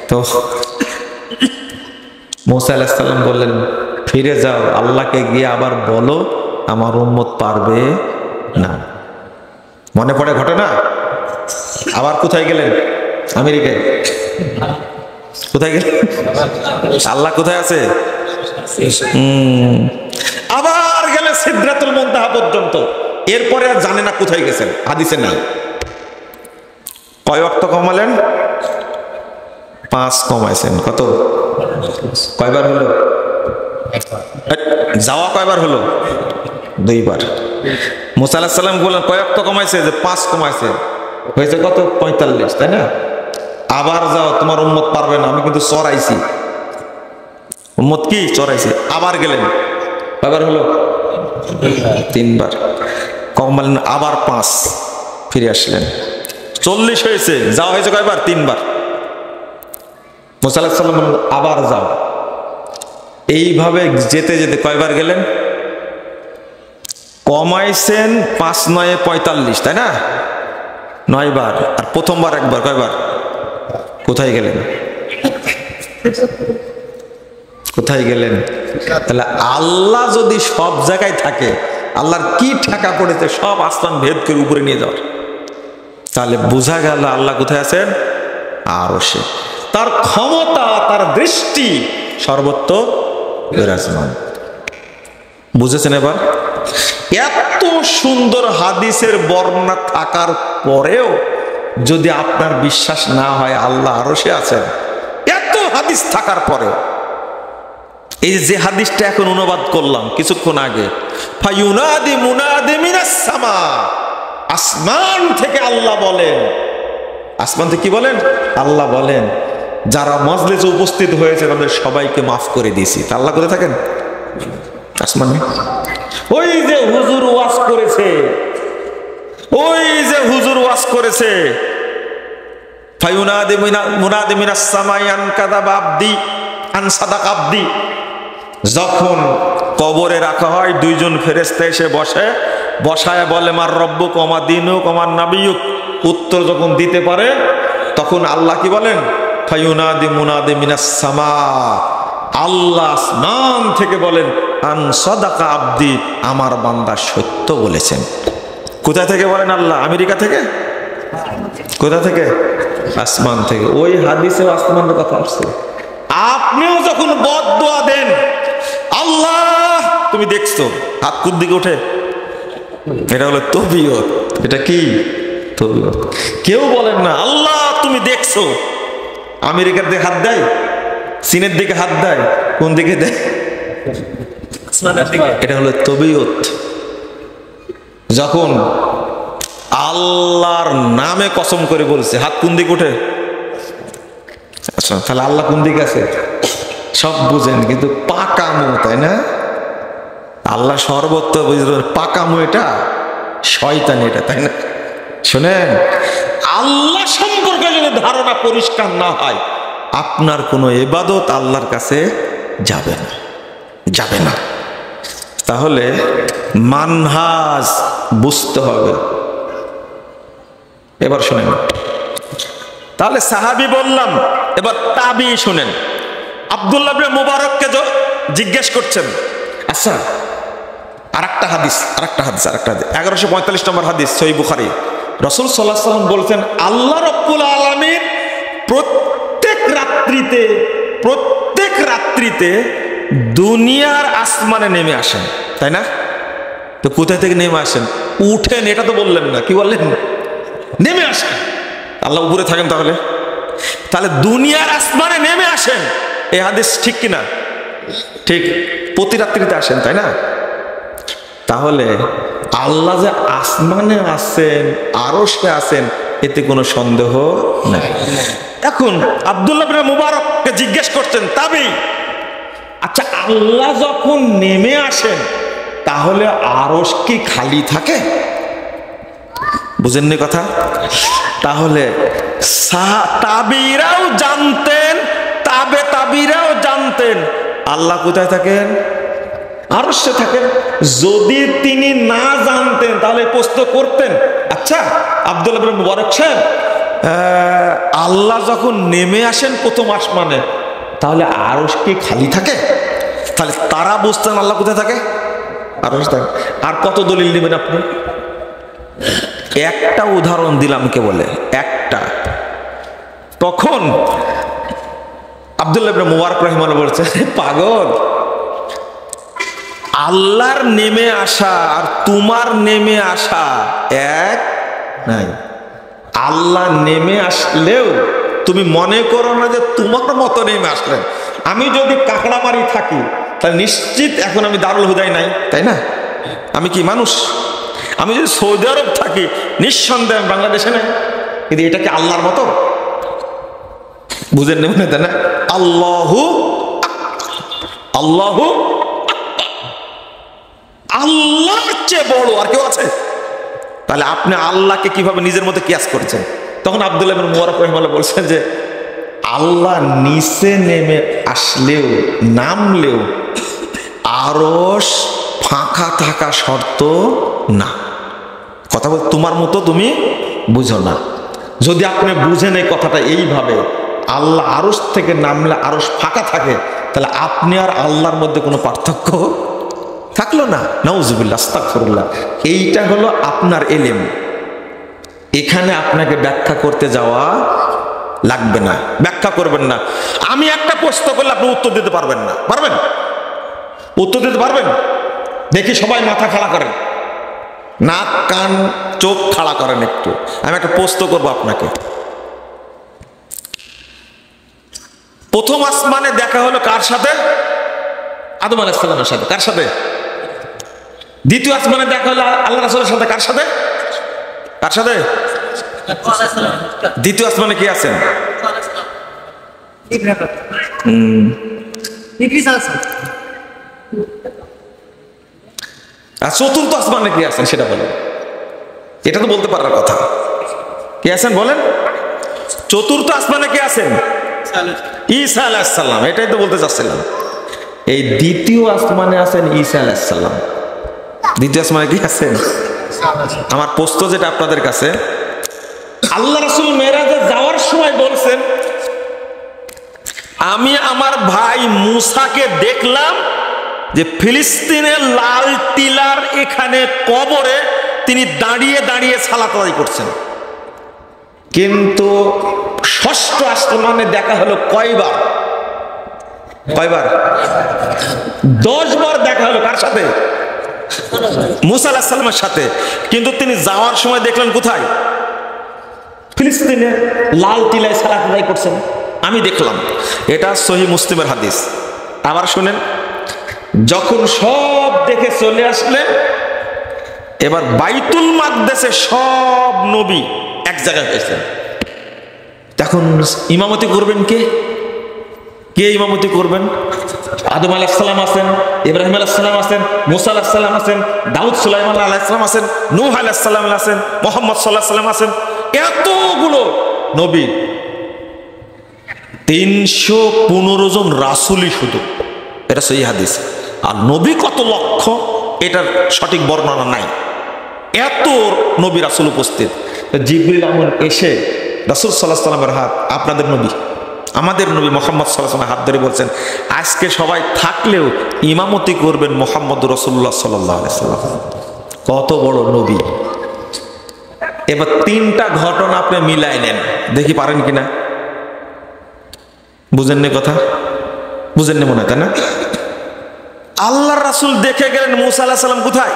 তো মূসা আলাইহিস সালাম বললেন, ফিরে যাও, আল্লাহকে গিয়ে আবার বলো আমার উম্মত পারবে না। মনে পড়ে ঘটনা? আবার কোথায় গেলেন? আমেরিকায়। কোথায় গেলেন? আল্লাহ কোথায় আছে? আবার গেলে সিদরাতুল মুনতাহা পর্যন্ত, এরপরে আর জানে না কোথায় গেছেন, হাদিসে নাই। কয় ওয়াক্ত কমালেন? 5 কমাইছেন। কত? কয়বার হলো? যাওয়া কয়বার হলো? 2 বার। মূসা আলাইহিস সালাম বললেন কয় ওয়াক্ত কমাইছে? যে 5 কমাইছে। হয়েছে কত? 45, তাই না? আবার যাও, তোমার উম্মত পারবে না, আমি কিন্তু চড়াইছি। উম্মত কি? চড়াইছি। আবার গেলেন, কয়বার হলো? 3 বার। কমালেন আবার 5, ফিরে আসলেন। 40 হয়েছে। যাওয়া হয়েছে কয়বার? 3 বার। মূসা আলাইহিস সালাম বললেন আবার যাও। এইভাবে যেতে যেতে কয়বার গেলেন? কমাইছেন 5 9 45, তাই না? 9 বার। আর প্রথমবার একবার, কয়বার? কোথায় গেলেন? কোথায় গেলেন? তাহলে আল্লাহ যদি সব জায়গায় থাকে, আল্লাহর কি ঠেকা পড়েছে সব আসমান ভেদ করে উপরে নিয়ে যাওয়ার? তাহলে বোঝা গেল আল্লাহ কোথায় আছেন? আরশে। তার ক্ষমতা, তার দৃষ্টি সর্বত্র বিরাজমান। বুঝেছেন এবার? এত সুন্দর হাদিসের বর্ণনা থাকার পরেও যদি আপনার বিশ্বাস না হয় আল্লাহ আরশে আছেন, এত হাদিস থাকার পরেও, এই যে হাদিসটা এখন অনুবাদ করলাম কিছুক্ষণ আগে, ফায়ুনাদি মুনাদি মিনাস সামা, আসমান থেকে আল্লাহ বলেন। আসমান থেকে কি বলেন? আল্লাহ বলেন, যারা মজলিসে উপস্থিত হয়েছে তাদের সবাইকে মাফ করে দিয়েছি। তা আল্লাহ কোথায় থাকেন? আসমানে। ওই যে হুজুর ওয়াজ করেছে, ওই যে হুজুর ওয়াজ করেছে, ফায়ুনাদি মুনাদি মিনাস সামাই আন কাযাবা আবদি আন সাদাকা আবদি, যখন কবরে রাখা হয় দুইজন ফেরেশতা এসে বসায় বলে মার রব্বুক ওমা দীনুক ওমা নাবিয়ুক, উত্তর যখন দিতে পারে তখন আল্লাহ কি বলেন, ফায়ুনাদি মুনাদি মিনাস সামা, আল্লাহ আসমান থেকে বলেন আন সাদাকা আবদি, আমার বান্দা সত্য বলেছেন। কোথা থেকে বলেন আল্লাহ? আমেরিকা থেকে? কোথা থেকে? আসমান থেকে। ওই হাদিসে আসমানের কথা আসছে। আপনিও যখন বদদুয়া দেন, আল্লাহ তুমি দেখছো, হাত কোন দিকে ওঠে? এটা হলো তবিয়ত। এটা কি? তবিয়ত। কেউ বলেন না আল্লাহ তুমি দেখছো, আমেরিকার দিকে হাত দেয়, চীনের দিকে হাত দেয়, কোন দিকে দেয়? এটা হলো তবিয়ত। যখন আল্লাহর নামে কসম করে বলছে, হাত কোন দিকে ওঠে? আচ্ছা, তাহলে আল্লাহ কোন দিকে আছে? সব বুঝেন, কিন্তু পাকামো, তাই না? আল্লাহ সর্বত্র বুঝলেন, পাকামো এটা শয়তান, এটা, তাই না? শোনেন, আল্লাহ সম্পর্কে যদি ধারণা পরিষ্কার না হয়, আপনার কোনো ইবাদত আল্লাহর কাছে যাবে না, যাবে না। তাহলে মানহাজ বুঝতে হবে। এবার শুনেন, তাহলে সাহাবী বললাম, এবার তাবি শুনেন। আব্দুল্লাহ ইবনে মুবারককে জিজ্ঞেস করছেন, আচ্ছা আরেকটা হাদিস 1145 নম্বর হাদিস, সহিহ বুখারী। রাসূল সাল্লাল্লাহু আলাইহি ওয়াসাল্লাম বলছেন, আল্লাহ রাব্বুল আলামিন প্রত্যেক রাত্রিতে দুনিয়ার আসমানে নেমে আসেন, তাই না? তো কোথা থেকে নেমে আসেন? উঠেন, এটা তো বললেন না, কি বললেন? নেমে আসেন। আল্লাহ উপরে থাকেন, তাহলে দুনিয়ার আসমানে নেমে আসেন। এই হাদিস ঠিক কিনা? ঠিক। প্রতি রাত্রিতে আসেন, তাই না? তাহলে আল্লাহ যে আসমানে আছেন, আরশে আছেন, এতে কোনো সন্দেহ নাই। এখন আব্দুল্লাহ ইবনে মুবারককে জিজ্ঞেস করছেন তাবি, আচ্ছা আল্লাহ যখন নেমে আসেন তাহলে আরশ কি খালি থাকে? বুঝেননি কথা? তাহলে তাবিরাও জানতেন, তাবিরাও জানতেন আল্লাহ কোথায় থাকেন? আরশে থাকেন। যদি তিনি না জানতেন তাহলে প্রশ্ন করতেন, আচ্ছা আব্দুল্লাহ ইবনে মুবারক সাহেব, আল্লাহ যখন নেমে আসেন প্রথম আসমানে, তাহলে আরশ কি খালি থাকে? তাহলে তারা বুঝতেন আল্লাহ কোথায় থাকে? আরশ থাকে। আর কত দলিল নেবেন আপনি? একটা উদাহরণ দিলাম কেবলে, একটা। তখন আব্দুল্লাহ ইবনে মুবারক রাহিমাহুল্লাহ বলছেন, পাগল, আল্লাহর নেমে আসা আর তোমার নেমে আসা এক নাই। আল্লাহ নেমে আসলেও তুমি মনে করো না যে তোমার মতো নেমে আসলেন। আমি যদি কাকড়ামারি থাকি তাহলে নিশ্চিত এখন আমি দারুল হুদায় নাই, তাই না? আমি কি মানুষ? আমি যদি সৌদি আরব থাকি নিঃসন্দেহে আমি বাংলাদেশে নেই। কিন্তু এটা কি আল্লাহর মতো? বুঝেন নেবেন, তাই না? আল্লাহু আল্লাহর চেয়ে বড় আর কেউ আছে? তাহলে আপনি আল্লাহকে কিভাবে নিজের মতো কিয়াস করছেন? তখন আব্দুল্লাহ ইবনে মুবারক রাহিমাহুল্লাহ বলছেন যে আল্লাহ নিচে নেমে আসলেও, নামলেও আরশ ফাঁকা থাকা শর্ত না। কথা বল, তোমার মতো তুমি বুঝো না। যদি আপনি বুঝেন এই কথাটা এইভাবে, আল্লাহ আরশ থেকে নামলে আরশ ফাঁকা থাকে, তাহলে আপনি আর আল্লাহর মধ্যে কোনো পার্থক্য থাকলো না। নাউজুবিল্লাহ, আস্তাগফিরুল্লাহ। এইটা হলো আপনার ইলম। এখানে আপনাকে ব্যাখ্যা করতে যাওয়া লাগবে না, ব্যাখ্যা করবেন না। আমি একটা প্রশ্ন করলে আপনি উত্তর দিতে পারবেন না। পারবেন? উত্তর দিতে পারবেন? দেখি সবাই মাথা খাড়া করেন, নাক কান চোখ খাড়া করেন একটু। আমি একটা প্রশ্ন করবো আপনাকে। প্রথম আসমানে দেখা হলো কার সাথে? আদম আলাইহিস সালামের সাথে। কার সাথে? দ্বিতীয় আসমানে দেখা হলো আল্লাহ রাসূলের সাথে। কার সাথে? কার সাথে? দ্বিতীয় আসমানে কি আছেন? আর চতুর্থ আসমানে কি আছেন সেটা বলেন। এটা তো বলতে পারার কথা। কে আছেন বলেন? চতুর্থ আসমানে কে আছেন? ঈসা আলাইহিস সালাম। এটাই তো বলতে চাচ্ছিলাম। এই দ্বিতীয় আসমানে আছেন ঈসা আলাইহিস সালাম। দ্বিতীয় আসমানে কি আছেন? আমার প্রশ্ন যেটা আপনাদের কাছে, আল্লাহ রাসূল মেরাজে যাওয়ার সময় বলছেন, আমি আমার ভাই মুসাকে দেখলাম যে ফিলিস্তিনের লাল টিলার এখানে কবরে তিনি দাঁড়িয়ে দাঁড়িয়ে সালাত আদায় করছেন। কিন্তু ষষ্ঠ আসমানে দেখা হলো কয়বার? 10 বার দেখা হলো। কার সাথে? মুসা আলাইহিস সালামের সাথে। কিন্তু তিনি যাওয়ার সময় দেখলেন কোথায়? ফিলিস্তিনে লাল টিলায় সালাত আদায় করছেন। আমি দেখলাম। এটা সহিহ মুসলিমের হাদিস। আবার শুনেন, যখন সব দেখে চলে আসলেন, এবার বাইতুল মাকদেসে সব নবী এক জায়গায় হয়েছেন। তখন ইমামতি করবেন কে? কে ইমামতি করবেন? আদম আলাইহিস সালাম আছেন, ইব্রাহিম আলাইহিস সালাম আছেন, মুসা আলাইহিস সালাম আছেন, দাউদ সুলাইমান আলাইহিস সালাম আছেন, নূহ আলাইহিস সালাম আছেন, মুহাম্মদ সাল্লাল্লাহু আলাইহি ওয়াসাল্লাম আছেন। এতগুলো নবী, 315 জন রাসূলই শুধু। এটা সহিহ হাদিস। আর নবী কত লক্ষ এটার সঠিক বর্ণনা নাই। এত নবী রাসূল উপস্থিত। জিবরিল আমিন এসে রাসূল সাল্লাল্লাহু আলাইহি ওয়াসাল্লামের হাত, আপনাদের নবী, আমাদের নবী মুহাম্মদ সাল্লাল্লাহু আলাইহি ওয়াসাল্লাম হাত ধরে বলছেন, আজকে সবাই থাকলেও ইমামতি করবেন মুহাম্মদ রাসূলুল্লাহ সাল্লাল্লাহু আলাইহি ওয়াসাল্লাম। কত বড় নবী। এবার 3টা ঘটনা আপনি মিলাই নেন, দেখি পারেন কিনা। বুঝেননি কথা? বুঝেননি মনে হয়, তাই না? আল্লাহর রাসূল দেখে গেলেন মুসা আলাইহিস সালাম কোথায়?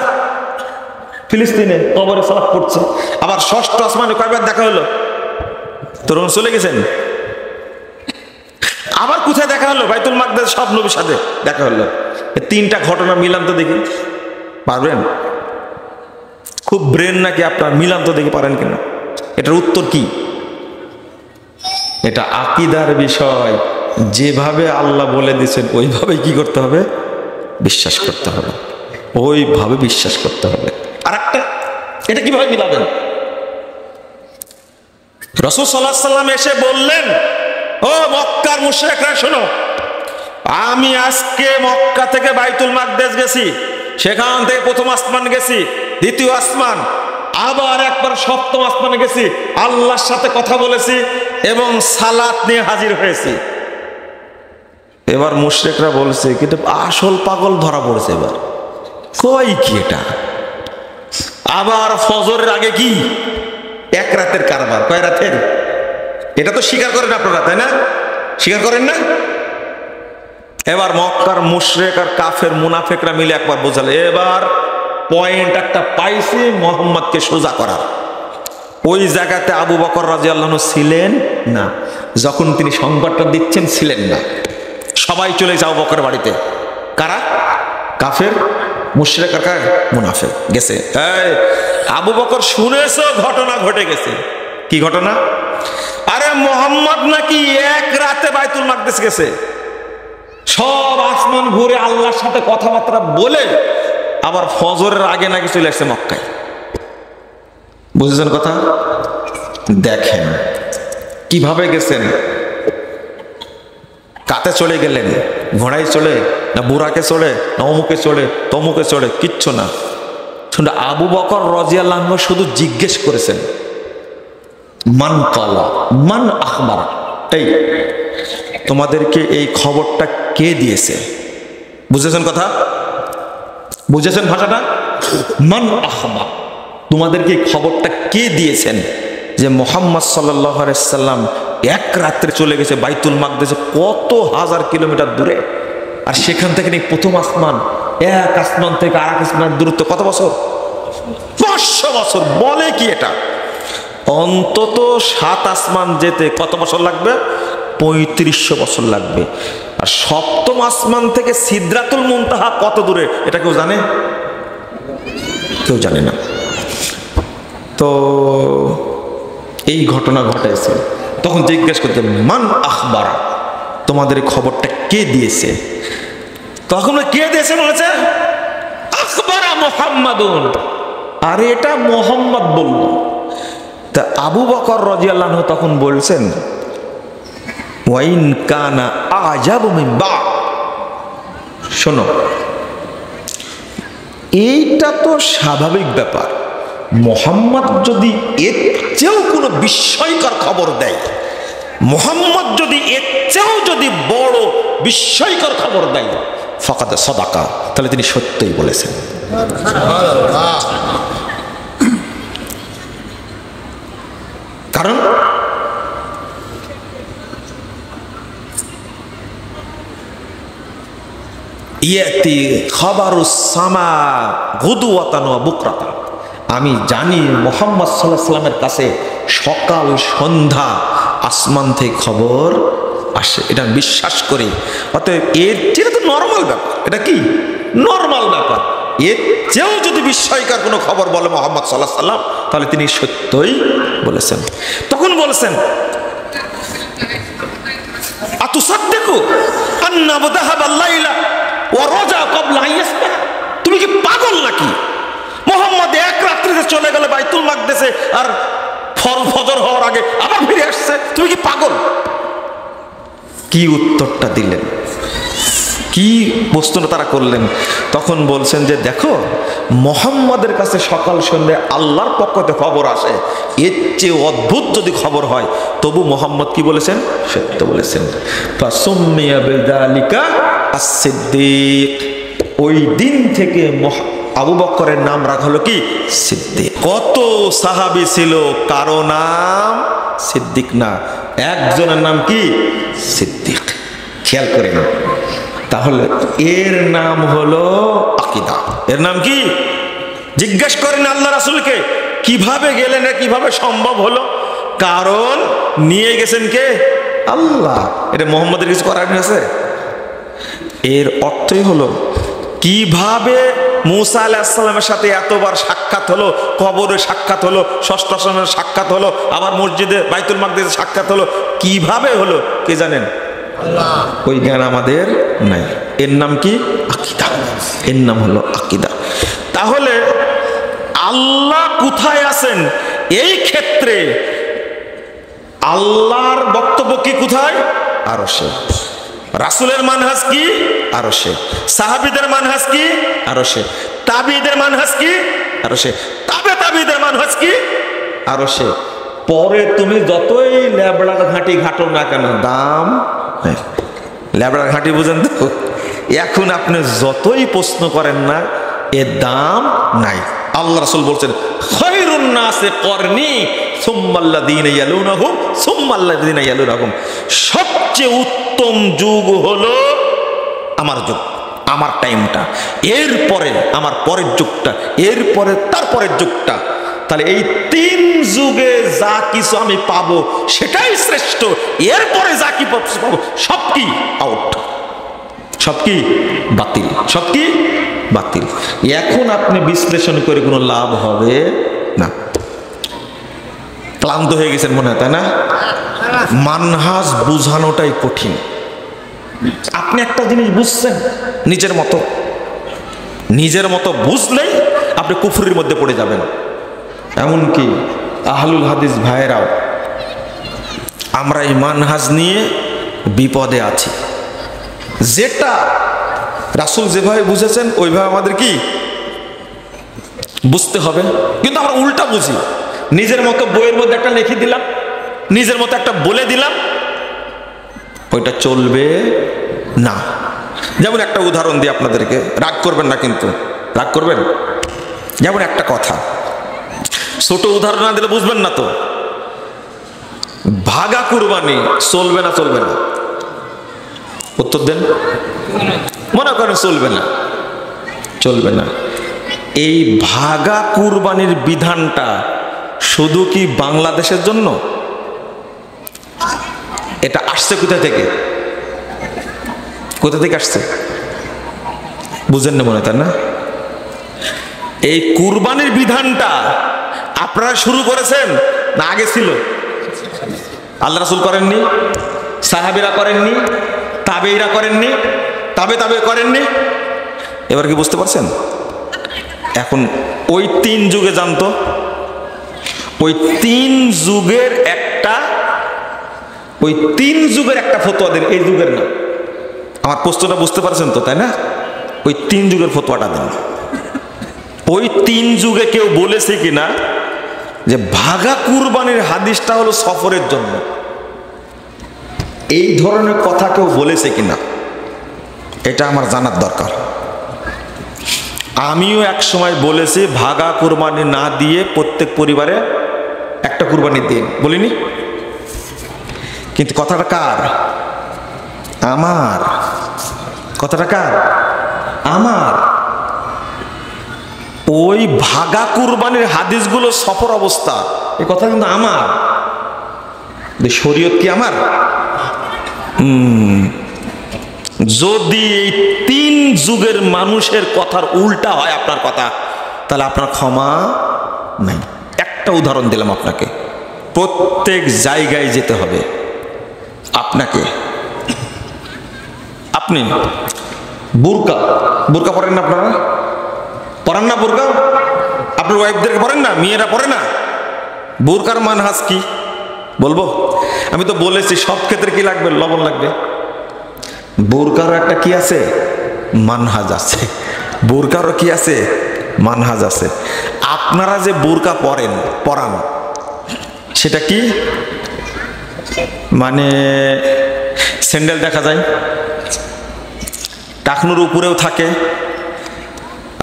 ফিলিস্তিনে কবরে সালাত পড়ছে। আবার ষষ্ঠ আসমানে কয়বার দেখা হলো? তরুণ চলে গেছেন। আবার কোথায় দেখা হলো? বাইতুল মাকদেস সব নবীর সাথে দেখা হলো। এই 3টা ঘটনা মিলান তো দেখি, পারবেন? খুব ব্রেন নাকি আপনার? মিলান তো দেখি পারেন কিনা। এটার উত্তর কি? এটা আকীদার বিষয়। যেভাবে আল্লাহ বলে দিয়েছেন ওইভাবে কি করতে হবে? বিশ্বাস করতে হবে। ওইভাবে বিশ্বাস করতে হবে। আর একটা, এটা কিভাবে মিলাবেন? রাসূল সাল্লাল্লাহু আলাইহি ওয়াসাল্লাম এসে বললেন, ও মক্কার মুশরিকরা শোনো, আমি আজকে মক্কা থেকে বাইতুল মাকদেস গেছি, সেখান থেকে প্রথম আসমান গেছি, দ্বিতীয় আসমান, আবার একবার সপ্তম আসমানে গেছি, আল্লাহর সাথে কথা বলেছি এবং সালাত নিয়ে হাজির হয়েছি। এবার মুশরিকরা বলছে, কিন্তু আসল পাগল ধরা পড়েছে। এবার কই কি এটা? আবার ফজরের আগে কি? 1 রাতের কারবার। কয় রাতের? এটা তো স্বীকার করেন আপনারা, তাই না? স্বীকার করেন না? এবার মক্কার মুশরিক আর কাফের মুনাফিকরা মিলে একবার বোঝালে, এবার পয়েন্ট একটা পাইছে মুহাম্মদকে সোজা করার। ওই জায়গাতে আবু বকর রাদিয়াল্লাহু আনহু ছিলেন না, যখন তিনি সংবাদটা দিচ্ছেন ছিলেন না। সবাই চলে যাও বকরের বাড়িতে। কারা? কাফের, মুশরিক আর মুনাফিক গেছে। এই আবু বকর শুনেছো ঘটনা ঘটে গেছে। কি ঘটনা? আরে মুহাম্মদ নাকি 1 রাতে বাইতুল মাকদেস গেছে, সব আসমান ঘুরে আল্লাহর সাথে কথাবার্তা বলে আবার ফজরের আগে নাকি চলে আসছে মক্কায়। বুঝেছেন কথা? দেখেন কিভাবে গেছেন। কাতে চলে গেলেন? ঘোড়ায় চলে না বুরাকে চড়ে না অমুকে চড়ে তমুকে চড়ে? কিচ্ছু না। শুনে আবু বকর রাদিয়াল্লাহু আনহু শুধু জিজ্ঞেস করেছেন, মান কালা মান আখবার, এই তোমাদেরকে এই খবরটা কে দিয়েছে? বুঝেছেন কথা? বুঝেছেন ভাষাটা? মান আখবার, তোমাদেরকে এই খবরটা কে দিয়েছেন যে মুহাম্মদ সাল্লাল্লাহু আলাইহি সাল্লাম 1 রাত্রে চলে গেছে বাইতুল মাকদেসে, কত হাজার কিলোমিটার দূরে, আর সেখান থেকে নেই প্রথম আসমান, 1 আসমান থেকে আরেক আসমানের দূরত্ব কত বছর? 500 বছর। বলে কি এটা? অন্তত 7 আসমান যেতে কত বছর লাগবে? 3500 বছর লাগবে। আর সপ্তম আসমান থেকে সিদরাতুল মুনতাহা কত দূরে এটা কেউ জানে? কেউ জানে না। তো এই ঘটনা ঘটেছে। তখন জিজ্ঞেস করতে, মান আখবারা, তোমাদের খবরটা কে দিয়েছে? তখন কে দিয়েছে বলেছে, আখবারা মুহাম্মাদুন, আর এটা মোহাম্মদ বলল। তা আবু বকর রাদিয়াল্লাহু আনহু তখন বলছেন, ওয়াইন কানা আজাবু মিন বা, শোনো এইটা তো স্বাভাবিক ব্যাপার, মোহাম্মদ যদি এর চেয়েও কোনো বিস্ময়কর খবর দেয়, মোহাম্মদ যদি এর চেয়েও যদি বড় বিস্ময়কর খবর দেয়, ফাকাদ সাদাকা, তাহলে তিনি সত্যই বলেছেন। কারণ ইয়াতি খাবারুস সামা গুদওয়াতান ওয়া বুকরাতান, আমি জানি মুহাম্মদ সাল্লাল্লাহু আলাইহি ওয়াসাল্লামের কাছে সকাল সন্ধ্যা আসমান থেকে খবর আসে, এটা আমি বিশ্বাস করি। অতএব এর চেয়ে তো নর্মাল ব্যাপার, এটা কি নর্মাল ব্যাপার, এর চেয়েও যদি বিস্ময়কর কোনো খবর বলে মুহাম্মদ সাল্লাল্লাহু আলাইহি ওয়াসাল্লাম, তাহলে তিনি সত্যই বলেছেন। তখন বলেছেন, আতুসাদ্দিকু আন্না বাদাহাবাল লাইলা ওয়া রাজা ক্বাবলা আন ইয়াসবাহ, তুমি কি পাগল নাকি? মুহাম্মদ এক রাত্রিতে চলে গেল বাইতুল মাকদিসে, আর ফজর হওয়ার আগে আবার ফিরে আসছে, তুমি কি পাগল? কি উত্তরটা দিলেন, কি প্রশ্ন তারা করলেন? তখন বলছেন যে দেখো, মুহাম্মাদের কাছে সকাল সন্ধ্যে আল্লাহর পক্ষ থেকে খবর আসে, এর চেয়ে অদ্ভুত যদি খবর হয়, তবু মুহাম্মদ কি বলেছেন? সত্য বলেছেন। ফাসুম্মিয়া বিযালিকা আস-সিদ্দিক, ওই দিন থেকে আবু বকরের নাম রাখা হলো কি? সিদ্দিক। কত সাহাবী ছিল, কারো নাম সিদ্দিক না, একজনের নাম কি? সিদ্দিক। খেয়াল করেন, তাহলে এর নাম হলো আকীদা। এর নাম কি? জিজ্ঞেস করেন আল্লাহ রাসূলকে, কিভাবে গেলেন, কিভাবে সম্ভব হলো? কারণ নিয়ে গেছেন কে? আল্লাহ। এটা মুহাম্মদের কিছু করার আছে? এর অর্থই হলো কিভাবে মুসা আলাইহিস সালামের সাথে এতবার সাক্ষাৎ হলো, কবরে সাক্ষাৎ হলো, ষষ্ঠ আসমানে সাক্ষাৎ হলো, আবার মসজিদে বাইতুল মাকদিসে সাক্ষাৎ হলো, কিভাবে হলো কে জানেন? আল্লাহ। ওই জ্ঞান আমাদের নাই। এর নাম কি? আকীদা। এর নাম হলো আকীদা। তাহলে আল্লাহ কোথায় আছেন? এই ক্ষেত্রে আল্লাহর বক্তব্য কি? কোথায়? আরশে। রাসূলের মানহাজ কি? আরশে। সাহাবীদের মানহাজ কি? আরশে। তাবিঈদের মানহাজ কি? আরশে। তাবিঈদের মানহাজ কি? আরশে। পরে তুমি যতই ল্যাবড়ার ঘাঁটি ঘাটো না কেন, দাম নাই। ল্যাবড়ার ঘাঁটি বুঝেন তো? এখন আপনি যতই প্রশ্ন করেন না, এর দাম নাই। আল্লাহ রাসূল বলছেন, খায়রুন নাসি করনি সুম্মাল্লাযীনা ইয়ালুনাহুম সুম্মাল্লাযীনা ইয়ালুনাহুম, সবচেয়ে উত্তম যুগ হলো আমার যুগ, আমার টাইমটা, এরপরে আমার পরের যুগটা, এরপরে তারপরের যুগটা। তাহলে এই তিন যুগে যা কিছু আমি পাবো সেটাই শ্রেষ্ঠ, এরপরে যা কি পাবো সব কি আউট, সব কি বাতিল, সব কি বাতিল। এখন আপনি বিশ্লেষণ করে কোনো লাভ হবে না। ক্লান্ত হয়ে গেছেন মনে হয়, তাই না? মানহাজ বুঝানোটাই কঠিন। আপনি একটা জিনিস বুঝছেন নিজের মতো, নিজের মতো বুঝলেই আপনি কুফরির মধ্যে পড়ে যাবেন। এমনকি আহলুল হাদিস ভাইয়েরাও আমরা এই মানহাজ নিয়ে বিপদে আছি। যেটা রাসূল যেভাবে বুঝেছেন ওইভাবে আমাদের কি বুঝতে হবে, কিন্তু আমরা উল্টা বুঝি। নিজের মতো বইয়ের মধ্যে একটা লিখে দিলাম, নিজের মতো একটা বলে দিলাম, ওইটা চলবে না। যেমন একটা উদাহরণ দিই আপনাদেরকে, রাগ করবেন না কিন্তু, রাগ করবেন? যেমন একটা কথা, ছোট উদাহরণ না দিলে বুঝবেন না তো। ভাগা কুরবানি চলবে না চলবে না? উত্তর দেন। মনে করেন চলবে না, চলবে না। এই ভাগা কুরবানির বিধানটা শুধু কি বাংলাদেশের জন্য? এটা আসছে কোথা থেকে? কোথা থেকে আসছে বুঝেন না মনে, তাই না? এই কুরবানির বিধানটা আপনারা শুরু করেছেন না আগে ছিল? আল্লাহ রাসূল করেননি, সাহাবীরা করেননি, তাবেঈরা করেননি, তাবে করেননি। এবার কি বুঝতে পারছেন? এখন ওই 3 যুগে জানতো, ওই 3 যুগের একটা ফতোয়া দেন, এই যুগের না। আমার প্রশ্নটা বুঝতে পারছেন তো, তাই না? ওই 3 যুগের ফতোয়াটা দেন। ওই 3 যুগে কেউ বলেছে কিনা যে ভাগা কুরবানির হাদিসটা হলো সফরের জন্য, এই ধরনের কথা কেউ বলেছে কিনা এটা আমার জানার দরকার। আমিও এক সময় বলেছি ভাগা কুরবানি না দিয়ে প্রত্যেক পরিবারে একটা কুরবানি দিন, বলিনি? কিন্তু কথাটা কার? আমার। কথাটা কার? আমার। ওই ভাগা কুরবানির হাদিসগুলো সফর অবস্থা, এই কথা কিন্তু আমার। শরীয়ত কি আমার? যদি এই 3 যুগের মানুষের কথার উল্টা হয় আপনার কথা, তাহলে আপনার ক্ষমা নাই। একটা উদাহরণ দিলাম আপনাকে, প্রত্যেক জায়গায় যেতে হবে আপনাকে। আপনি বুরকা পরেন না? আপনারা পরেন না বুরকা? আপনার ওয়াইফদেরকে পরেন না? মেয়েরা পরে না? বুরকার মানহাজ কি বলবো? আমি তো বলেছি সব ক্ষেত্রে কি লাগবে? লবণ লাগবে। বুরকারও একটা কি আছে? মানহাজ আছে। বুরকারও কি আছে? মানহাজ আছে। আপনারা যে বুরকা পরান সেটা কি? মানে স্যান্ডেল দেখা যায়, টাকনুর উপরেও থাকে,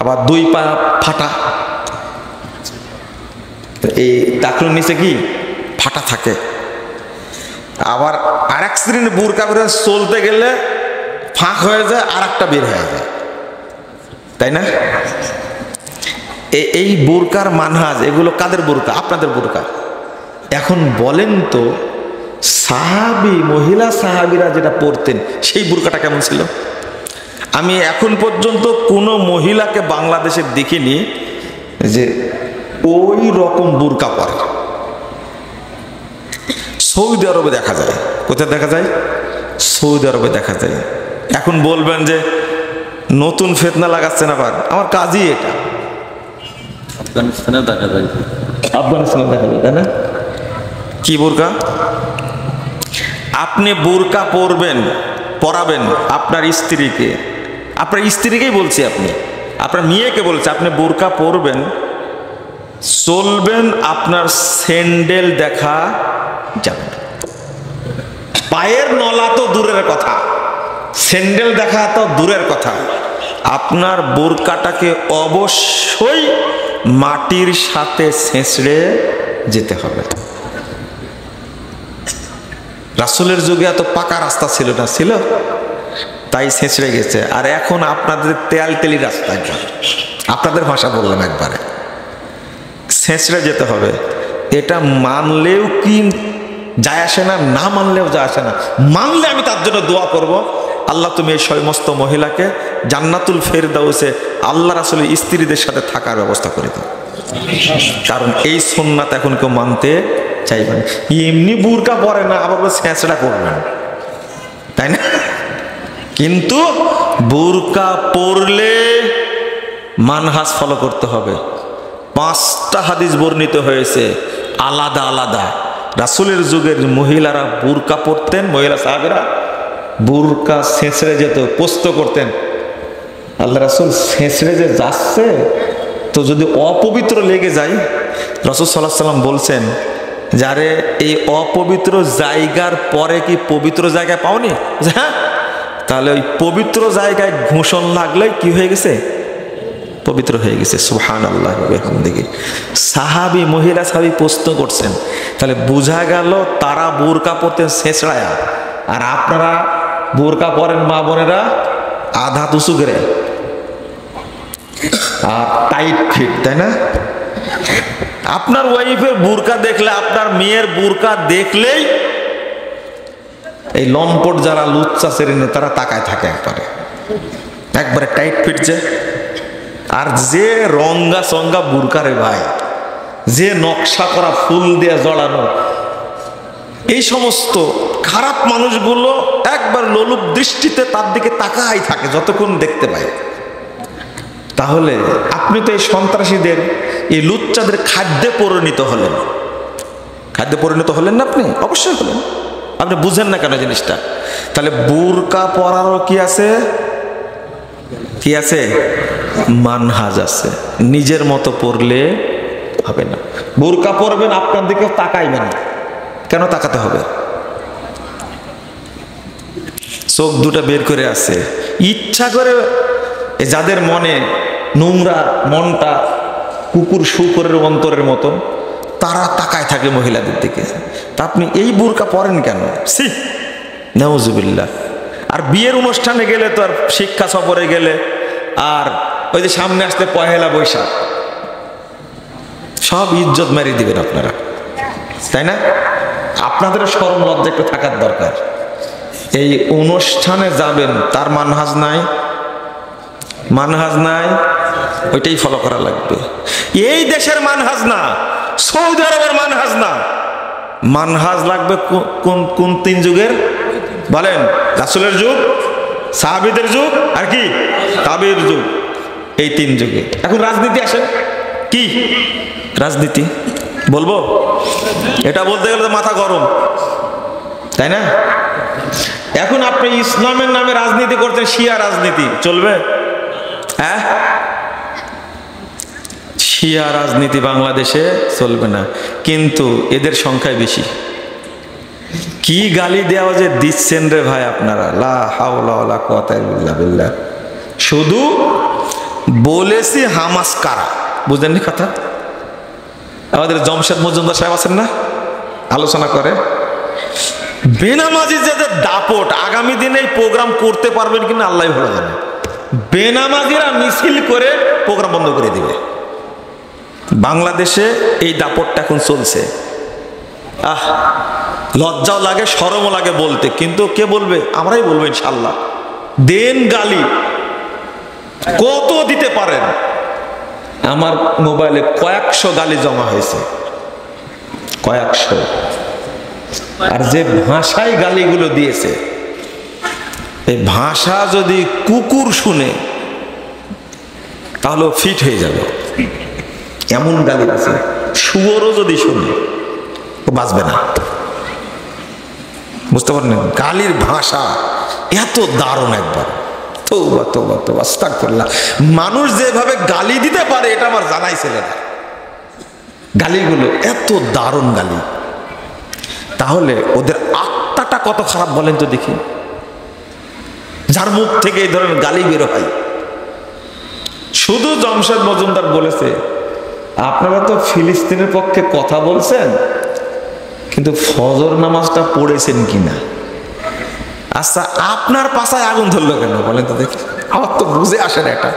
আবার 2 পা ফাটা, এই টাকনুর নিচে কি ফাটা থাকে। আবার আরেক শ্রেণীর বুরকা বের চলতে গেলে ফাঁক হয়ে যায়, আর একটা বের হয়ে যায়, তাই না? এই বুরকার মানহাজ, এগুলো কাদের বুরকা? আপনাদের বুরকা। এখন বলেন তো, মহিলা সাহাবীরা যেটা পরতেন সেই বুরকাটা কেমন ছিল? আমি এখন পর্যন্ত কোনো মহিলাকে বাংলাদেশে দেখিনি যে ওই রকম বুরকা পরে। সৌদি আরবে দেখা যায়। কোথায় দেখা যায়? সৌদি আরবে দেখা যায়। এখন বলবেন যে নতুন ফিতনা লাগাচ্ছেন, আবার আমার কাজই এটা। আফগানিস্তানে দেখা যায়, তাই না? কি বুরকা? আপনি বুরকা পরাবেন আপনার স্ত্রীকেই বলছি, আপনি আপনার মেয়েকে বলছে, আপনি বুরকা পরবেন, চলবেন, আপনার স্যান্ডেল দেখা যাবে। পায়ের নলা তো দূরের কথা, স্যান্ডেল দেখা তো দূরের কথা, আপনার বুরকাটাকে অবশ্যই মাটির সাথে ছেঁচড়ে যেতে হবে। রাসূলের যুগে এত পাকা রাস্তা ছিল না, ছিল তাই ছেঁচড়ে গেছে। আর এখন আপনাদের তেলি রাস্তা, আপনাদের ভাষা বললাম, একবারে ছেঁচড়ে যেতে হবে। এটা মানলেও কি যায় আসে না, না মানলেও যায় আসে না। মানলে আমি তার জন্য দোয়া করব, আল্লাহ তুমি এই সমস্ত মহিলাকে জান্নাতুল ফেরদাউসে আল্লাহ রাসূলের স্ত্রীদের সাথে থাকার ব্যবস্থা করে দাও। কারণ এই সুন্নাত এখন কেউ মানতে চাইবেন। এমনি বুরকা পরে না, আবার ছেঁচড়া করবেন, তাই না? কিন্তু বুরকা পরলে মানহাজ ফলো করতে হবে। 5টা হাদিস বর্ণিত হয়েছে আলাদা আলাদা। রাসূলের যুগের মহিলারা বুরকা পরতেন, মহিলা সাহাবীরা বুরকা ছেঁচড়ে যেত, পোস্ত করতেন। আল্লাহ রাসূল ছেঁচড়ে যে যাচ্ছে, তো যদি অপবিত্র লেগে যায়, রাসূল সাল্লাল্লাহু আলাইহি ওয়াসাল্লাম বলছেন, যারে এই অপবিত্র জায়গার পরে কি পবিত্র জায়গায় পাওনি? হ্যাঁ, তাহলে ওই পবিত্র জায়গায় ঘুষণ লাগলে কি হয়ে গেছে? পবিত্র হয়ে গেছে। সুবহানাল্লাহ ওয়া বিহামদিহি। সাহাবী, মহিলা সাহাবী প্রশ্ন করছেন, তাহলে বোঝা গেল তারা বুরকা পরতেন ছেঁচড়ায়া, আর আপনারা বুরকা পরেন মা বোনেরা আধা তুসু করে আর টাইট ফিট, তাই না? আপনার ওয়াইফের বুরকা দেখলে, আপনার মেয়ের বুরকা দেখলেই এই লম্পট যারা লুচ্চা শ্রেণী তারা তাকায় থাকে একবারে টাইট ফিট যে। আর যে রঙ্গা সঙ্গা বুরকারে ভাই, যে নকশা করা ফুল দিয়ে জড়ানো, এই সমস্ত খারাপ মানুষগুলো একবার লোলুপ দৃষ্টিতে তার দিকে তাকাই থাকে যতক্ষণ দেখতে পায়। তাহলে আপনি তো এই সন্ত্রাসীদের, এই লুচ্চাদের খাদ্যে পরিণত হলেন। খাদ্যে পরিণত হলেন না আপনি? অবশ্যই হলেন। আপনি বুঝেন না কেন জিনিসটা? তাহলে বুরকা পরারও কি আছে? কি আছে? মানহাজ আছে। নিজের মতো পড়লে হবে না। বুরকা পরবেন, আপনার দিকে তাকাইবেন না। কেন তাকাতে হবে? চোখ দুটা বের করে আছে, ইচ্ছা করে। যাদের মনে নোংরা, মনটা কুকুর শুকরের অন্তরের মতন, তারা তাকায় থাকে মহিলাদের দিকে। তা আপনি এই বুরকা পরেন কেন? সি নাউজুবিল্লাহ। আর বিয়ের অনুষ্ঠানে গেলে তো, আর শিক্ষা সফরে গেলে, আর ওই যে সামনে আসতে পহেলা বৈশাখ, সব ইজ্জত মারিয়ে দিবেন আপনারা, তাই না? আপনাদের শরম লজ্জা একটু থাকার দরকার। এই অনুষ্ঠানে যাবেন, তার মানহাজ নাই, মানহাজ নাই, ওইটাই ফলো করা লাগবে। এই দেশের মানহাজ না, সৌদি আরবের মানহাজ না। মানহাজ লাগবে কোন কোন তিন যুগের বলেন? রাসূলের যুগ, সাহাবীদের যুগ, আর কি তাবেঈর যুগ। এই তিন যুগে। এখন রাজনীতি আসেন, কি রাজনীতি বলবো? এটা বলতে গেলে তো মাথা গরম, তাই না? এখন আপনি ইসলামের নামে রাজনীতি করছেন, শিয়া রাজনীতি চলবে? হ্যাঁ, শিয়া রাজনীতি বাংলাদেশে চলবে না, কিন্তু এদের সংখ্যায় বেশি। কি গালি দেওয়া যে দিচ্ছেন রে ভাই আপনারা, লা হাওলা ওয়ালা কুওয়াতা ইল্লা বিল্লাহ। শুধু বলেছি হামাস কারা, বুঝলেন কথা? আমাদের জমশেদ মজুমদার সাহেব আছেন না, আলোচনা করে। বেনামাজি যাদের দাপট, আগামী দিনে এই প্রোগ্রাম করতে পারবেন কিনা আল্লাহ ভালো জানে। বেনামাজিরা মিছিল করে প্রোগ্রাম বন্ধ করে দিবে। বাংলাদেশে এই দাপটটা এখন চলছে। লজ্জাও লাগে, শরমও লাগে বলতে, কিন্তু কে বলবে? আমরাই বলবো ইনশাল্লাহ। দেন গালি, কত দিতে পারেন? আমার মোবাইলে কয়েকশো গালি জমা হয়েছে, কয়েকশো। আর যে ভাষায় গালিগুলো দিয়েছে, এই ভাষা যদি কুকুর শুনে তাহলে ফিট হয়ে যাবে। এমন গালি আছে, শুয়োরও যদি শুনে ও বাঁচবে না। বুঝতে পারেন? গালির ভাষা এত দারুণ, একবার তওবা তওবা তওবা আস্তাগফিরুল্লাহ। মানুষ যেভাবে গালি দিতে পারে এটা আমার জানাই ছিল না। গালিগুলো এত দারুণ গালি। তাহলে ওদের আত্মাটা কত খারাপ বলেন তো দেখি, যার মুখ থেকে এই ধরনের গালি বের হয়। শুধু জমশেদ মজুমদার বলেছে, আপনারা তো ফিলিস্তিনের পক্ষে কথা বলছেন, কিন্তু ফজর নামাজটা পড়েছেন কিনা? আচ্ছা, আপনার পাছায় আগুন ধরলো কেন বলেন তো দেখি? আমার তো বুঝে আসে না, এটা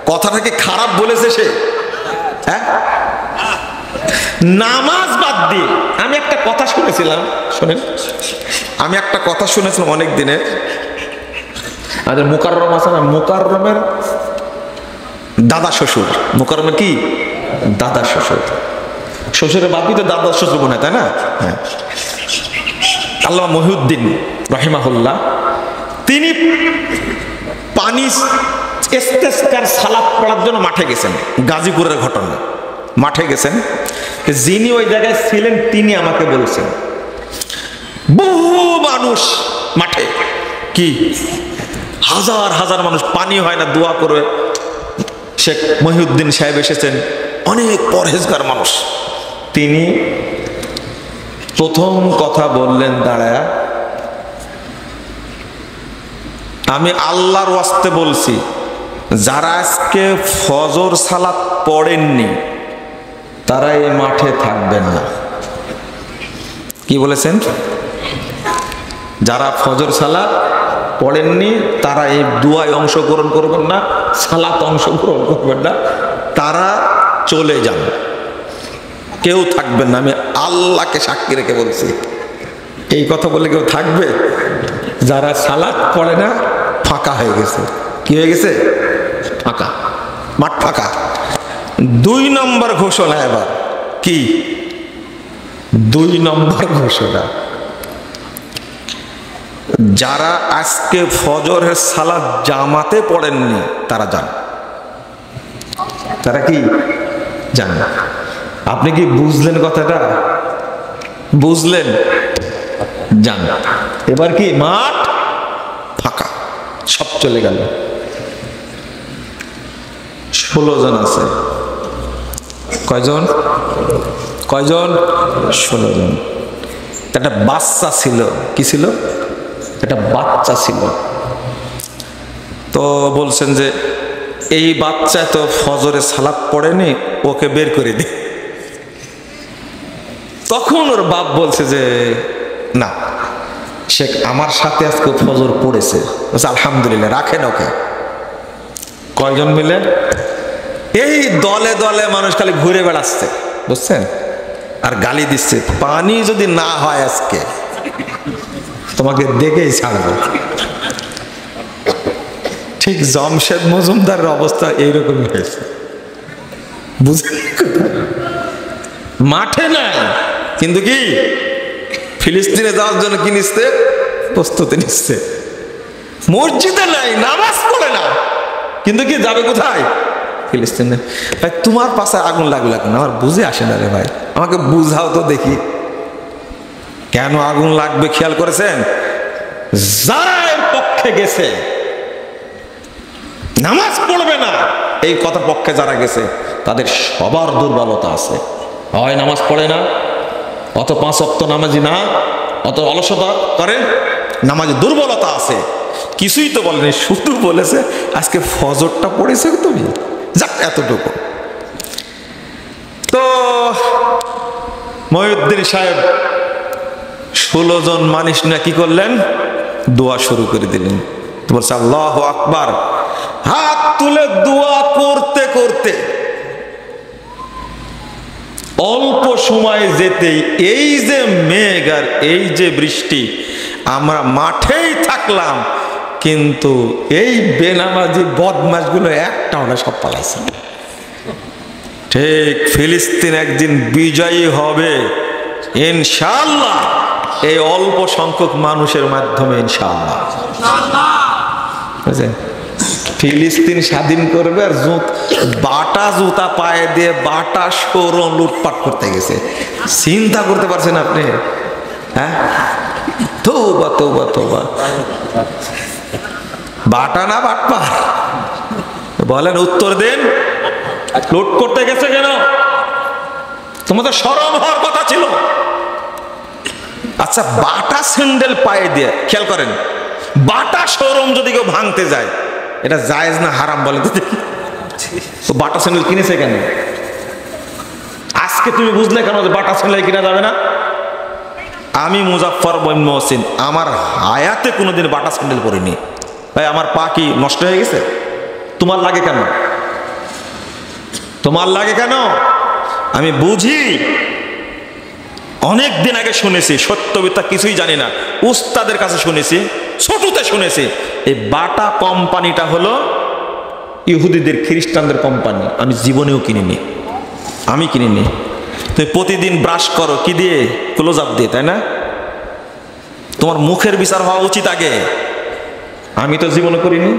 কথাটা কি খারাপ বলেছে সে? হ্যাঁ, নামাজ বাদ দিয়ে আমি একটা কথা শুনেছিলাম, শোনেন, আমি একটা কথা শুনেছিলাম অনেক দিনে। আমাদের মুকাররম আছে না, মুকাররমের দাদা শ্বশুর, মুকাররমের কি দাদা শ্বশুর, শ্বশুরের বাপি তো দাদা শ্বশুর বোন, তাই না? হ্যাঁ, আল্লামা মহিউদ্দিন রাহিমাহুল্লাহ, তিনি পানি ইস্তেসকার সালাত পড়ার জন্য মাঠে গেছেন। গাজীপুরের ঘটনা, মাঠে গেছেন। যিনি ওই জায়গায় ছিলেন তিনি আমাকে বলছেন, বহু মানুষ মাঠে, কি হাজার হাজার মানুষ, পানি হয় না, দোয়া করে শেখ মহিউদ্দিন সাহেব এসেছেন, অনেক পরহেজগার মানুষ। তিনি প্রথম কথা বললেন দাঁড়ায়া, আমি আল্লাহর ওয়াস্তে বলছি, যারা আজকে ফজর সালাত পড়েননি তারা এই মাঠে থাকবেন না। কি বলেছেন? যারা ফজর সালাত পড়েননি তারা এই দুয়ায় অংশগ্রহণ করবেন না, সালাত অংশগ্রহণ করবেন না, তারা চলে যান, কেউ থাকবেন না। আমি আল্লাহকে সাক্ষী রেখে বলছি, এই কথা বলে কেউ থাকবে? যারা সালাত পড়ে না, ফাঁকা হয়ে গেছে। কি হয়ে গেছে? ফাঁকা, মাঠ ফাঁকা। 2 নম্বর ঘোষণা। এবার কি 2 নম্বর ঘোষণা? যারা আজকে ফজরের সালাত জামাতে পড়েননি তারা যান। তারা কি জানে না। আপনি কি বুঝলেন কথাটা? বুঝলেন? জান। এবার কি মাঠ ফাঁকা, সব চলে গেল। 16 জন আছে। কয়জন? কয়জন? 16 জন। একটা বাচ্চা ছিল। কি ছিল? একটা বাচ্চা ছিল। তো বলছেন যে এই বাচ্চা তো ফজরে সালাত পড়েনি, ওকে বের করে দি। তখন ওর বাপ বলছে যে না, সে আমার সাথে আজকে ফজর পড়েছে। আলহামদুলিল্লাহ, রাখেন ওকে। কয়জন মিলে? এই দলে দলে মানুষ খালি ঘুরে বেড়াচ্ছে, বুঝছেন, আর গালি দিচ্ছে, পানি যদি না হয় আজকে তোমাকে দেখেই ছাড়বো। ঠিক জমশেদ মজুমদারের অবস্থা এইরকমই হয়েছে, বুঝলেন? মাঠে নাই, কিন্তু কি ফিলিস্তিনে যাওয়ার জন্য কি নিচ্ছে? প্রস্তুতি নিচ্ছে। মসজিদে নাই, নামাজ পড়ে না, কিন্তু কি যাবে কোথায়? ফিলিস্তিনে। ভাই তোমার পাশে আগুন লাগলো কেন? আমার বুঝে আসে না রে ভাই, আমাকে বুঝাও তো দেখি কেন আগুন লাগবে। খেয়াল করেছেন? যারা এর পক্ষে গেছে, নামাজ পড়বে না এই কথার পক্ষে যারা গেছে, তাদের সবার দুর্বলতা আছে। হয় নামাজ পড়ে না, অত 5 ওয়াক্ত নামাজি না, অত অলসতা করেন, নামাজে দুর্বলতা আছে। কিছুই তো বলেনি, শুধু বলেছে আজকে ফজরটা পড়েছে তুমি, যাক এতটুকু। তো মহিউদ্দিন সাহেব 16 জন মানুষ না কি করলেন? দোয়া শুরু করে দিলেন। তো বলছে আল্লাহু আকবার। হাত তুলে দোয়া করতে করতে অল্প সময় যেতেই এই যে মেঘ আর এই যে বৃষ্টি, আমরা মাঠেই থাকলাম, কিন্তু এই বেনামাজি বদমাশগুলো একটাও না, সব পালাইছে। ঠিক ফিলিস্তিন একদিন বিজয়ী হবে ইনশাআল্লাহ, এই অল্প সংখ্যক মানুষের মাধ্যমে ইনশাআল্লাহ। বুঝলেন? ফিলিস্তিন স্বাধীন করবে, আর বাটা জুতা পায়ে দিয়ে বাটা শোরুম লুটপাট করতে গেছে। চিন্তা করতে পারছেন আপনি? হ্যাঁ, তৌবা তৌবা তৌবা। বাটা না বাটপা? বলেন, উত্তর দেন। লুট করতে গেছে কেন? তোমাদের শরম হওয়ার কথা ছিল। আচ্ছা, বাটা স্যান্ডেল পায়ে দিয়ে, খেয়াল করেন, বাটা শোরুম যদি কেউ ভাঙতে যায়, এটা জায়েজ না হারাম? বলে তো বাটা স্যান্ডেল কিনেছে কেন? আজকে তুমি বুঝলে কেন যে বাটা স্যান্ডেল কিনা যাবে না? আমি মুজাফফর বিন মহসিন আমার হায়াতে কোনোদিন বাটা স্যান্ডেল পরিনি। ভাই, আমার পা কি নষ্ট হয়ে গেছে? তোমার লাগে কেন? তোমার লাগে কেন? আমি বুঝি। অনেক দিন আগে শুনেছি, সত্য মিথ্যা কিছুই জানি না, উস্তাদের কাছে শুনেছি, ছোটতে শুনেছি, এই বাটা কোম্পানিটা হলো ইহুদিদের, খ্রিস্টানদের কোম্পানি। আমি জীবনেও কিনিনি, আমি কিনিনি। তুমি প্রতিদিন ব্রাশ করো কি দিয়ে? ক্লোজ আপ দিয়ে, তাই না? তোমার মুখের বিচার হওয়া উচিত আগে। আমি তো জীবনে করিনি।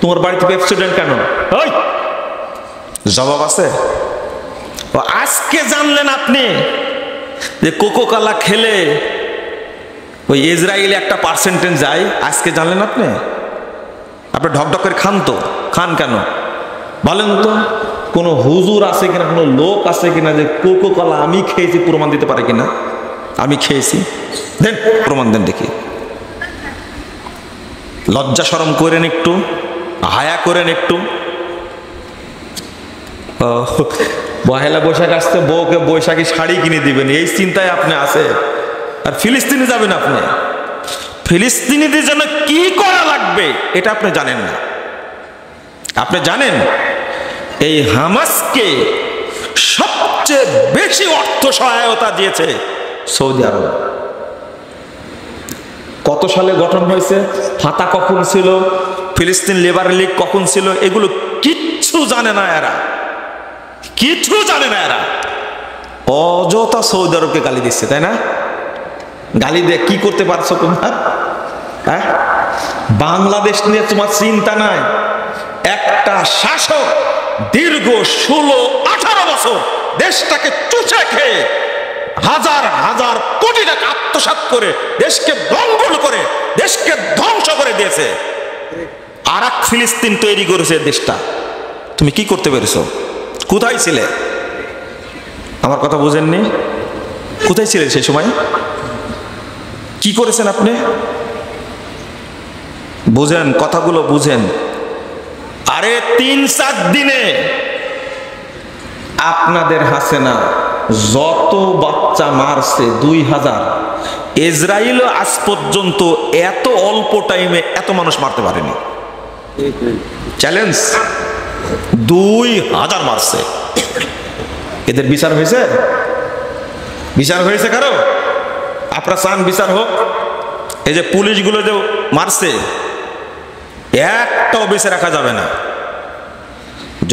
তোমার বাড়িতে পেপসোডেন্ট কেন? ওই জবাব আছে। আজকে জানলেন আপনি যে কোকো কোলা খেলে ওই ইসরায়েলে একটা পার্সেন্টেজ যায়, আজকে জানলেন আপনি? আপনি ঢকঢক করে খান তো, খান কেন বলেন তো? কোনো হুজুর আছে কিনা, কোনো লোক আছে কিনা যে কোকো কোলা আমি খেয়েছি প্রমাণ দিতে পারে কিনা? আমি খেয়েছি, দেন প্রমাণ দেন দেখি। লজ্জা শরম করেন একটু, হায়া করেন একটু। পহেলা বৈশাখ আসতে বউকে বৈশাখী শাড়ি কিনে দিবেন, এই চিন্তায় আপনি আছে। আর ফিলিস্তিনে যাবেন আপনি, ফিলিস্তিনিদের জন্য কি করা লাগবে এটা আপনি জানেন না। আপনি জানেন এই হামাসকে সবচেয়ে বেশি অর্থ সহায়তা দিয়েছে সৌদি আরব। কত সালে গঠন হয়েছে, ফাতা কখন ছিল, ফিলিস্তিন লেবার লীগ কখন ছিল, এগুলো কিচ্ছু জানে না এরা, কিচ্ছু জানে না এরা। অযথা সৌদি আরবকে গালি দিচ্ছে, তাই না? গালি দিয়ে কি করতে পারছো তোমরা? হ্যাঁ, বাংলাদেশ নিয়ে তোমার চিন্তা নাই। একটা শাসক দীর্ঘ 16-18 বছর দেশটাকে চুষে খেয়ে হাজার হাজার কোটি টাকা আত্মসাৎ করে দেশকে দঙ্গল করে দেশকে ধ্বংস করে দিয়েছে। আর এক ফিলিস্তিন তৈরি করেছে দেশটা। তুমি কি করতে পেরেছো? কোথায় ছিলে? আমার কথা বুঝেননি? কোথায় ছিলেন সেই সময়? কি করেছেন আপনি? বুঝেন, কথাগুলো বুঝেন। আরে 3-4 দিনে আপনাদের হাসিনা যত বাচ্চা মারছে 2000, ইসরায়েলও আজ পর্যন্ত এত অল্প টাইমে এত মানুষ মারতে পারেনি। চ্যালেঞ্জ, 2000 মারছে। এদের বিচার হয়েছে? বিচার হয়েছে কারো? আপনারা চান বিচার হোক? এই যে পুলিশগুলো যে মারছে, একটাও বেঁচে রাখা যাবে না।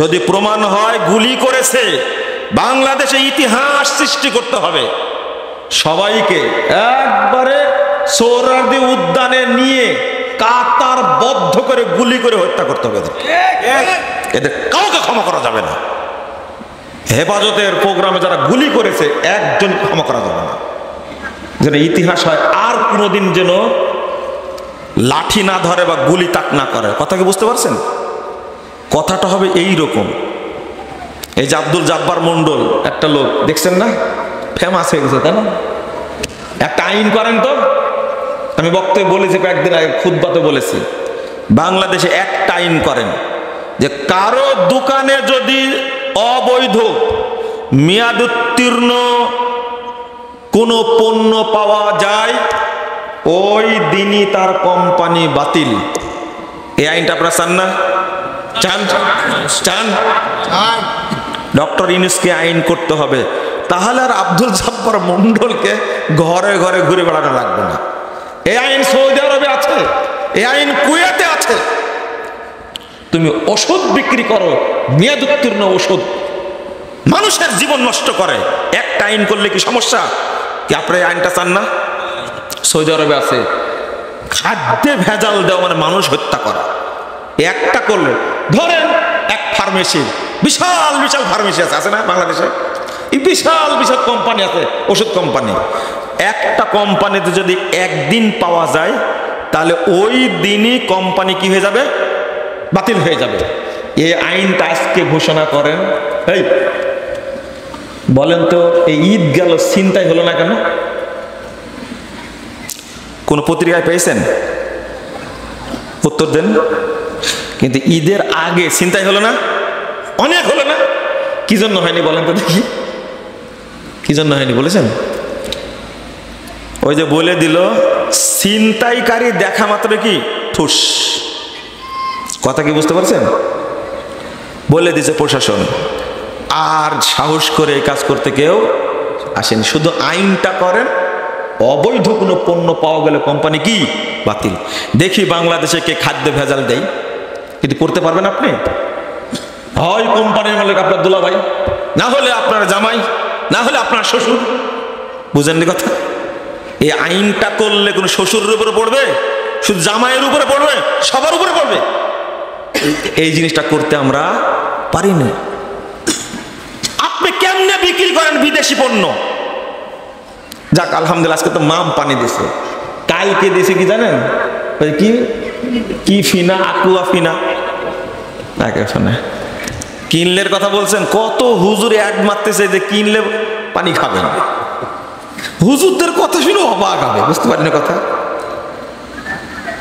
যদি প্রমাণ হয় গুলি করেছে, বাংলাদেশে ইতিহাস সৃষ্টি করতে হবে। সবাইকে একবারে সোহরাওয়ার্দী উদ্যানে নিয়ে কাতার বদ্ধ করে গুলি করে হত্যা করতে হবে। এদের কাউকে ক্ষমা করা যাবে না। হেফাজতের প্রোগ্রামে যারা গুলি করেছে একজন ক্ষমা করা যাবে না। যেন ইতিহাস হয়, আর কোনোদিন যেন লাঠি না ধরে বা গুলি তাক না করে। কথা কি বুঝতে পারছেন? কথাটা হবে এই রকম। এই যে আব্দুল জাব্বার মন্ডল একটা লোক দেখছেন না, ফেমাস হয়ে গেছে, তাই না? একটা আইন করেন তো। আমি বক্তব্য বলেছি, কয়েকদিন আগে খুতবাতে বলেছি, বাংলাদেশে একটা আইন করেন যে কারো দোকানে যদি অবৈধ মেয়াদ উত্তীর্ণ কোনো পণ্য পাওয়া যায়, ওই দিনই তার কোম্পানি বাতিল। এই আইনটা আপনারা চান না? চান? চান? ডক্টর ইউনূসকে আইন করতে হবে, তাহলে আর আব্দুল জাব্বার মন্ডলকে ঘরে ঘরে ঘুরে বেড়ানো লাগবে না। এই আইন সৌদি আরবে আছে, এই আইন কুয়েতে আছে। তুমি ওষুধ বিক্রি করো, মেয়াদ উত্তীর্ণ ওষুধ, মানুষের জীবন নষ্ট করে, একটা আইন করলে কি সমস্যা? কি আপনারা এই আইনটা চান না? সৌদি আরবে আছে। খাদ্যে ভেজাল দেওয়া মানে মানুষ হত্যা করা। একটা করলে, ধরেন এক ফার্মেসি, বিশাল বিশাল ফার্মেসি আছে না বাংলাদেশে? এই বিশাল বিশাল কোম্পানি আছে, ওষুধ কোম্পানি। একটা কোম্পানিতে যদি একদিন পাওয়া যায়, তাহলে ওই দিনই কোম্পানি কি হয়ে যাবে? বাতিল হয়ে যাবে। এই আইনটা আজকে ঘোষণা করেন। এই বলেন তো, এই ঈদ গেল, চিন্তাই হলো না কেন? কোন পত্রিকায় পেয়েছেন? উত্তর দেন। কিন্তু ঈদের আগে চিন্তাই হলো না? অনেক হলো না? কি জন্য হয়নি বলেন তো দেখি? কি জন্য হয়নি বলেছেন? ওই যে বলে দিল, ছিনতাইকারী দেখা মাত্র কি ঠুস। কথা কি বুঝতে পারছেন? বলে দিছে প্রশাসন, আর সাহস করে এই কাজ করতে কেউ আসেন। শুধু আইনটা করেন, অবৈধ কোনো পণ্য পাওয়া গেলে কোম্পানি কি বাতিল। দেখি বাংলাদেশে কে খাদ্যে ভেজাল দেয়, কিন্তু করতে পারবেন আপনি? হয় কোম্পানির মালিক আপনার দুলাভাই, না হলে আপনার জামাই, না হলে আপনার শ্বশুর। বুঝেননি কথা? এই আইনটা করলে কোনো শ্বশুরের উপরে পড়বে, শুধু জামাইয়ের উপরে পড়বে, সবার উপরে পড়বে। এই জিনিসটা করতে আমরা পারি না। আপনি কেমনে বিক্রি করেন বিদেশি পণ্য? যাক আলহামদুলিল্লাহ, আজকে তো মাম পানি দিছে। কালকে দিছে কি জানেন? কি কি ফিনা, আকুয়া ফিনা। কিনলের কথা বলছেন, কত হুজুর অ্যাড মারতেছে যে কিনলে পানি খাবেন। হুজুরদের কথা শুনে অবাক হবে, বুঝতে পারেন কথা?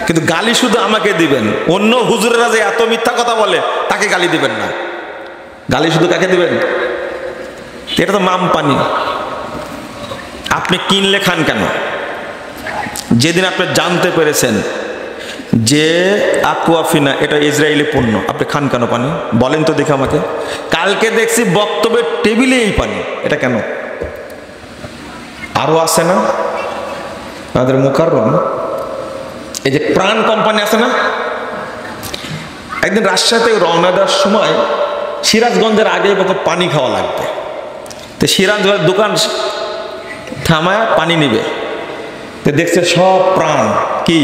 কিন্তু গালি শুধু আমাকে দিবেন, অন্য হুজুরেরা যে এত মিথ্যা কথা বলে তাকে গালি দিবেন না। গালি শুধু কাকে দিবেন? এটা তো মাম পানি। আপনি কিনলে খান কেন? যেদিন আপনি জানতে পেরেছেন যে আকুয়াফিনা এটা ইসরায়েলি পণ্য, আপনি খান কেন পানি? বলেন তো দেখে আমাকে। কালকে দেখছি বক্তব্যের টেবিলে এই পানি, এটা কেন? আরো আছে না আমাদের মুকাররম, এই যে প্রাণ কোম্পানি আছে না? একদিন রাজশাহীতে রওনা দেওয়ার সময় সিরাজগঞ্জের আগে কত পানি খাওয়া লাগবে, তো সিরাজগঞ্জের দোকান থামায় পানি নিবে, তো দেখছে সব প্রাণ। কি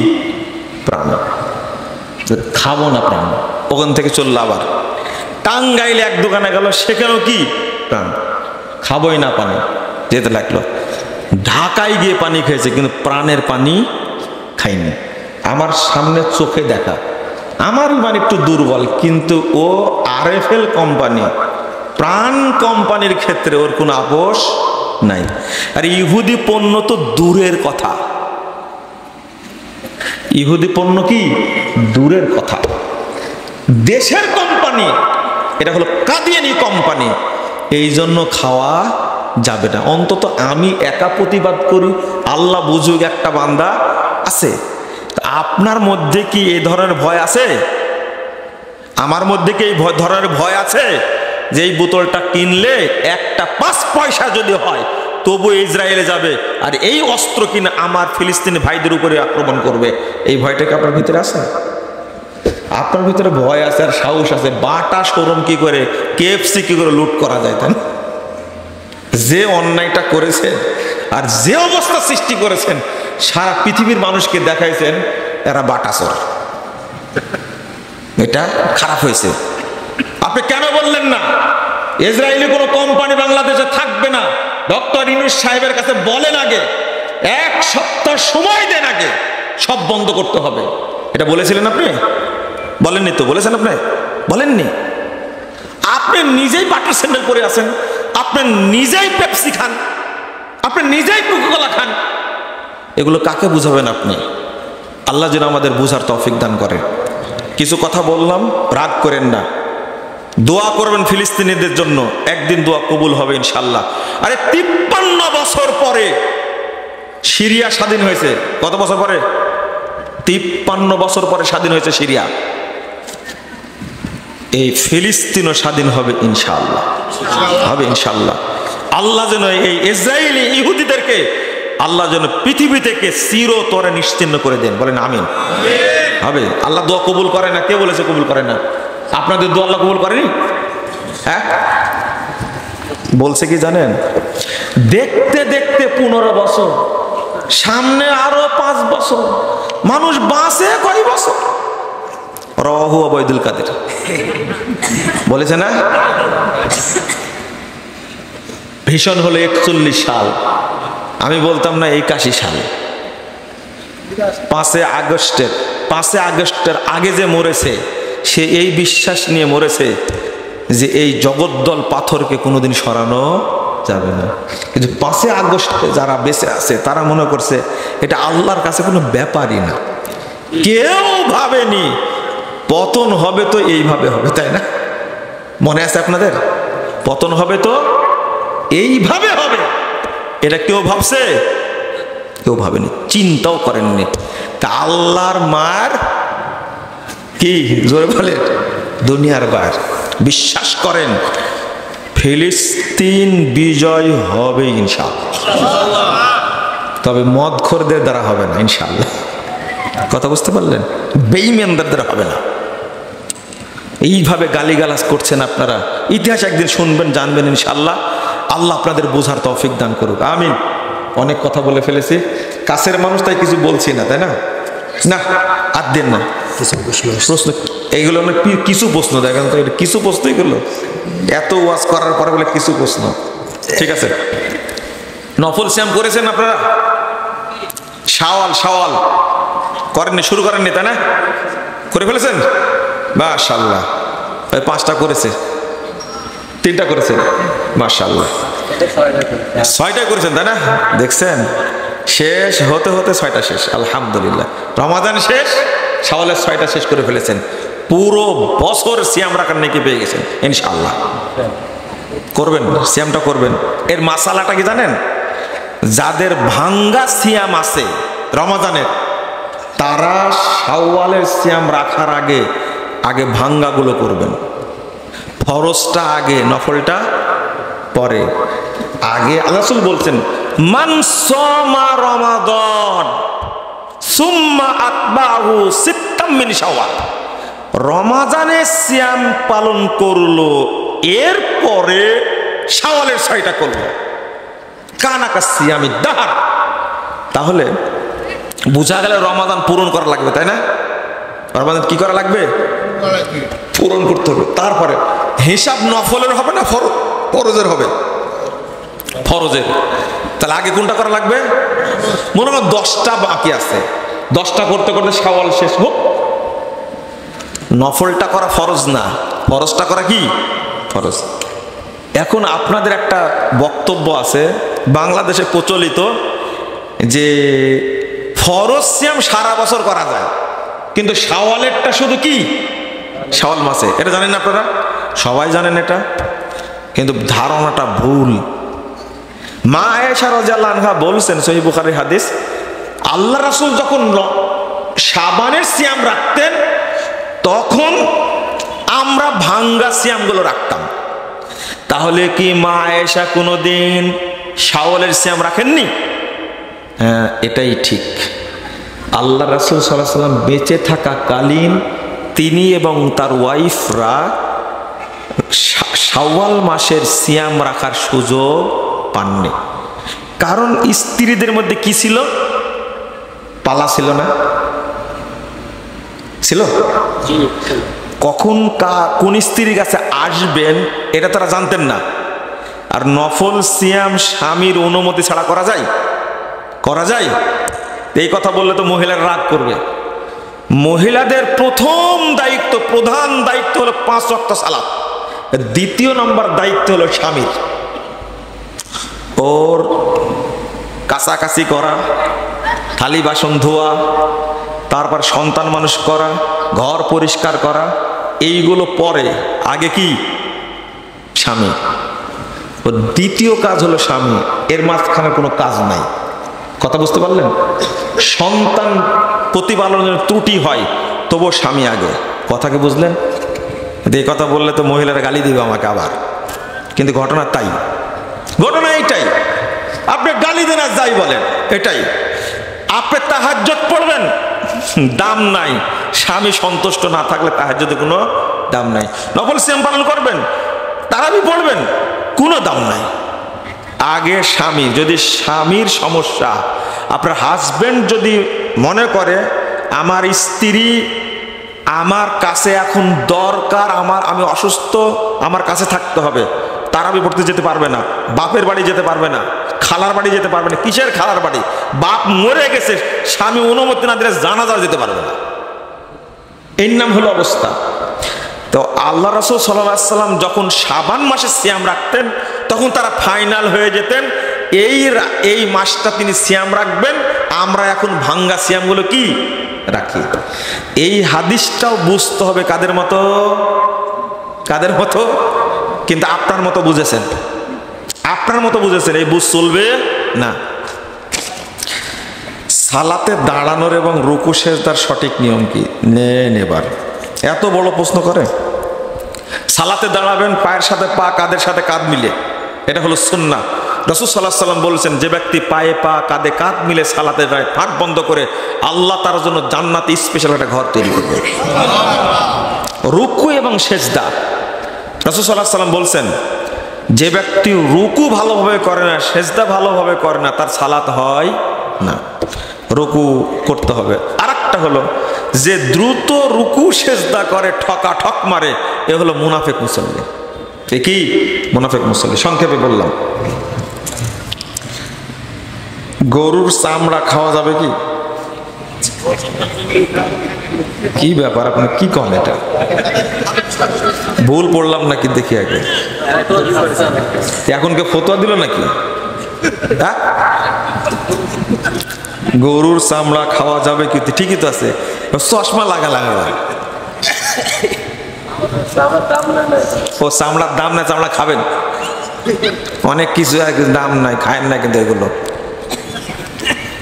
প্রাণ? খাবো না প্রাণ। ওখান থেকে চললো আবার টাঙ্গাইলে এক দোকানে গেল, সেখানেও কি প্রাণ, খাবোই না পানি, যেতে লাগলো। ঢাকায় গিয়ে পানি খেয়েছে, কিন্তু প্রাণের পানি খাইনি। আমার সামনে চোখে দেখা, আমার ইমান একটু দুর্বল, কিন্তু ও RFL কোম্পানি, প্রাণ কোম্পানির ক্ষেত্রে ওর কোনো আপোষ নাই। আর ইহুদি পণ্য তো দূরের কথা, ইহুদি পণ্য কি দূরের কথা, দেশের কোম্পানি, এটা হলো কাদিয়ানি কোম্পানি, এই জন্য খাওয়া যাবে না। অন্তত আমি একা প্রতিবাদ করি, আল্লাহ বুঝুক একটা বান্দা আছে। আপনার মধ্যে কি এই ধরনের ভয় আছে? আমার মধ্যে কি এই ধরনের ভয় আছে যে এই বোতলটা কিনলে একটা 5 পয়সা যদি হয় তবু ইসরায়েলে যাবে, আর এই অস্ত্র কিনে আমার ফিলিস্তিনি ভাইদের উপরে আক্রমণ করবে, এই ভয়টা কি আপনার ভিতরে আছে? আপনার ভিতরে ভয় আছে আর সাহস আছে। বাটা শোরুম কি করে, KFC কি করে লুট করা যায়, তাই না? যে অন্যায়টা করেছেন আর যে অবস্থা সৃষ্টি করেছেন, সারা পৃথিবীর মানুষকে দেখাইছেন এরা বাটাচোর, এটা খারাপ হয়েছে। আপনি কেন বললেন না ইসরায়েলি কোনো কোম্পানি বাংলাদেশে থাকবে না? ডক্টর ইউনূস সাহেবের কাছে বলেন, আগে 1 সপ্তাহ সময় দেন, আগে সব বন্ধ করতে হবে। এটা বলেছিলেন আপনি? বলেননি তো? বলেছেন আপনি? বলেননি। আপনি নিজেই বাটার স্যান্ডেল পরে আছেন, আপনি নিজেই পেপসি খান, আপনি নিজেই কোকা-কোলা খান, এগুলো কাকে বুঝাবেন আপনি? আল্লাহ যেন আমাদের বুঝার তৌফিক দান করে। কিছু কথা বললাম, রাগ করেন না, দোয়া করবেন ফিলিস্তিনিদের জন্য, একদিন দোয়া কবুল হবে ইনশাল্লাহ। আরে 53 বছর পরে সিরিয়া স্বাধীন হয়েছে। কত বছর পরে? 53 বছর পরে স্বাধীন হয়েছে সিরিয়া। এই ফিলিস্তিনও স্বাধীন হবে ইনশাআল্লাহ, হবে ইনশাআল্লাহ। আল্লাহ যেন এই ইসরায়েলি ইহুদিদেরকে আল্লাহ যেন পৃথিবী থেকে চিরতরে নিশ্চিহ্ন করে দেন, বলেন আমিন। হবে। আল্লাহ দোয়া কবুল করে না, কে বলেছে কবুল করে না? আপনাদের দোয়া আল্লাহ কবুল করেনি? হ্যাঁ, বলছে কি জানেন? দেখতে দেখতে 15 বছর, সামনে আরো 5 বছর, মানুষ বাঁচে কয় বছর? রাহু আবাইদুল কাদের বলেছে না? ভীষণ হলো 41 সাল, আমি বলতাম না 81 সাল। 5 আগস্টের আগে যে মরেছে, সে এই বিশ্বাস নিয়ে মরেছে যে এই জগদ্দল পাথরকে কোনোদিন সরানো যাবে না। কিন্তু 5 আগস্টে যারা বেঁচে আছে তারা মনে করছে এটা আল্লাহর কাছে কোনো ব্যাপারই না। কেউ ভাবেনি পতন হবে তো এইভাবে হবে, তাই না? মনে আছে আপনাদের? পতন হবে তো এইভাবে হবে, এটা কেউ ভাবছে? কেউ ভাবেনি, চিন্তাও করেননি। তা আল্লাহর মার কি জোরে বলে দুনিয়ার বার। বিশ্বাস করেন ফিলিস্তিন বিজয় হবে ইনশাআল্লাহ, তবে মদখোরদের দ্বারা হবে না ইনশাআল্লাহ। কথা বুঝতে পারলেন? বেঈমানদের দ্বারা হবে না। এইভাবে গালিগালাজ করছেন আপনারা, ইতিহাস একদিন শুনবেন, জানবেন ইনশাআল্লাহ। আল্লাহ আপনাদের বোঝার তৌফিক দান করুক, আমিন। অনেক কথা বলে ফেলেছি, কাছের মানুষ তাই কিছু বলছি না, তাই না? না আর দেন না প্রশ্ন, এইগুলো কিছু প্রশ্ন দেখেন তো, এটা কিছু প্রশ্নই করলো, এত ওয়াজ করার পরে বলে কিছু প্রশ্ন। ঠিক আছে, নফল সিয়াম করেছেন আপনারা? শাওয়াল করেননি, শুরু করেননি, তাই না? করে ফেলেছেন? মাশাআল্লাহ। 5টা করেছে, 3টা করেছেন, মাশাআল্লাহ। 6টা করেছেন, তাই না? দেখছেন, শেষ হতে হতে 6টা শেষ, আলহামদুলিল্লাহ। রমাদান শেষ, শাওয়ালের 6টা শেষ করে ফেলেছেন, পুরো বছর সিয়াম রাখার নেকি পেয়ে গেছেন ইনশাআল্লাহ। করবেন, সিয়ামটা করবেন। এর মাসালাটা কি জানেন? যাদের ভাঙ্গা সিয়াম আছে রমাদানের, তারা শাওয়ালের সিয়াম রাখার আগে ভাঙ্গাগুলো করবেন। ফরজটা আগে, নফলটা পরে। আগে আল্লাহ রাসূল বলছেন, মান সামা রমাদান সুম্মা আতবাহু সিত্তাম মিন শাওয়াল, রমাদানে সিয়াম পালন করলো, এরপরে শাওয়ালের 6টা করলো, কানাকা সিয়ামি দাহার। তাহলে বোঝা গেল রমাদান পূরণ করা লাগবে, তাই না? রমাদান কি করা লাগবে? পূরণ করতে হবে। তারপরে হিসাব নফলের হবে না ফরজের হবে? ফরজের। তাহলে আগে কোনটা করা লাগবে? মনে করো 10টা বাকি আছে, 10টা করতে করতে শাওয়াল শেষ হোক। নফলটা করা ফরজ না, ফরজটা করা কি ফরজ। এখন আপনাদের একটা বক্তব্য আছে বাংলাদেশে প্রচলিত যে ফরজ সিয়াম সারা বছর করা যায়, কিন্তু শাওয়ালেরটা শুধু কি শাওয়াল মাসে। এটা জানেন না আপনারা? সবাই জানেন এটা, কিন্তু ধারণাটা ভুল। মা আয়েশা রাদিয়াল্লাহু আনহা বলছেন, সহিহ বুখারীর হাদিস, আল্লাহ রাসূল যখন শাবানের সিয়াম রাখতেন তখন আমরা ভাঙ্গা সিয়ামগুলো রাখতাম। তাহলে কি মা আয়েশা কোনোদিন শাওয়ালের সিয়াম রাখেননি? হ্যাঁ, এটাই ঠিক। আল্লাহ রাসূল সাল্লাল্লাহু আলাইহি ওয়াসাল্লাম বেঁচে থাকাকালীন তিনি এবং তার ওয়াইফরা শাওয়াল মাসের সিয়াম রাখার সুযোগ পাননি। কারণ স্ত্রীদের মধ্যে কি ছিল? পালা ছিল না? ছিল? কখন কোন স্ত্রীর কাছে আসবেন এটা তারা জানতেন না। আর নফল সিয়াম স্বামীর অনুমতি ছাড়া করা যায়? করা যায়? এই কথা বললে তো মহিলারা রাগ করবে। মহিলাদের প্রথম দায়িত্ব, প্রধান দায়িত্ব হলো 5 ওয়াক্ত সালাত। দ্বিতীয় নম্বর দায়িত্ব হলো স্বামীর। ওর কাছাকাছি করা, থালি বাসন ধোয়া, তারপর সন্তান মানুষ করা, ঘর পরিষ্কার করা, এইগুলো পরে। আগে কি স্বামী। ও দ্বিতীয় কাজ হলো স্বামী, এর মাঝখানে কোনো কাজ নাই। কথা বুঝতে পারলেন? সন্তান প্রতিপালনের ত্রুটি হয় তবুও স্বামী আগে। কথা কি বুঝলেন? এই কথা বললে তো মহিলারা গালি দিবে আমাকে আবার, কিন্তু ঘটনা তাই, ঘটনা এইটাই। আপনি গালি দেন আর যাই বলেন, এটাই। আপনি তাহাজ্জুদ পড়বেন, দাম নাই। স্বামী সন্তুষ্ট না থাকলে তাহাজ্জুদের কোনো দাম নাই। নফল সিয়াম পালন করবেন, তারাবি পড়বেন, কোনো দাম নাই। আগে স্বামী। যদি স্বামীর সমস্যা, আপনার হাজবেন্ড যদি মনে করে আমার স্ত্রী আমার কাছে এখন দরকার, আমি অসুস্থ, আমার কাছে থাকতে হবে, তারাবি পড়তে যেতে পারবে না, বাপের বাড়ি যেতে পারবে না, খালার বাড়ি যেতে পারবে না। কিসের খালার বাড়ি? বাপ মরে গেছে, স্বামী অনুমতি না দিলে জানাজা যেতে পারবে না। এর নাম হলো অবস্থা। তো আল্লাহ রাসূল সাল্লাল্লাহু আলাইহি ওয়াসাল্লাম যখন শাবান মাসে সিয়াম রাখতেন তখন তারা ফাইনাল হয়ে যেতেন এই মাসটা তিনি সিয়াম রাখবেন। আমরা এখন ভাঙ্গা সিয়ামগুলো কি রাখি। এই হাদিসটাও বুঝতে হবে কাদের মতো? কাদের মতো? কিন্তু আপনার মতো বুঝেছেন, আপনার মতো বুঝেছেন, এই বুঝ চলবে না। সালাতে দাঁড়ানোর এবং রুকু সেজদার সঠিক নিয়ম কি? নেবার এত বড় প্রশ্ন করে। সালাতে দাঁড়াবেন পায়ের সাথে পা, কাঁধের সাথে কাঁধ মিলে, এটা হলো সুন্নাহ। রাসূল সাল্লাল্লাহু আলাইহি ওয়াসাল্লাম বলেছেন, যে ব্যক্তি পায়ে পা, কাঁধে কাঁধ মিলে সালাতে যায়, ফাঁক বন্ধ করে, আল্লাহ তার জন্য জান্নাতে স্পেশাল একটা ঘর তৈরি করবে। রুকু এবং সেজদা, রাসূল সাল্লাল্লাহু আলাইহি ওয়াসাল্লাম বলছেন, যে ব্যক্তি রুকু ভালোভাবে করে না, সেজদা ভালোভাবে করে না, তার সালাত হয় না। রুকু করতে হবে। আরেকটা হলো যে দ্রুত রুকু সেজদা করে, ঠকা ঠক মারে, এ হলো মুনাফিক মুসল্লি। এ কি? মুনাফিক মুসল্লি। সংক্ষেপে বললাম, গরুর চামড়া খাওয়া যাবে কি? কি ব্যাপার, আপনি কি কন? এটা ভুল পড়লাম নাকি দেখি আগে। এখন কে ফতোয়া দিল নাকি? হ্যাঁ, গরুর চামড়া খাওয়া যাবে কি? ঠিকই তো আছে, চশমা লাগা। ও চামড়ার দাম নাই, চামড়া খাবেন? অনেক কিছু দাম নাই, খায়েন না, কিন্তু এগুলো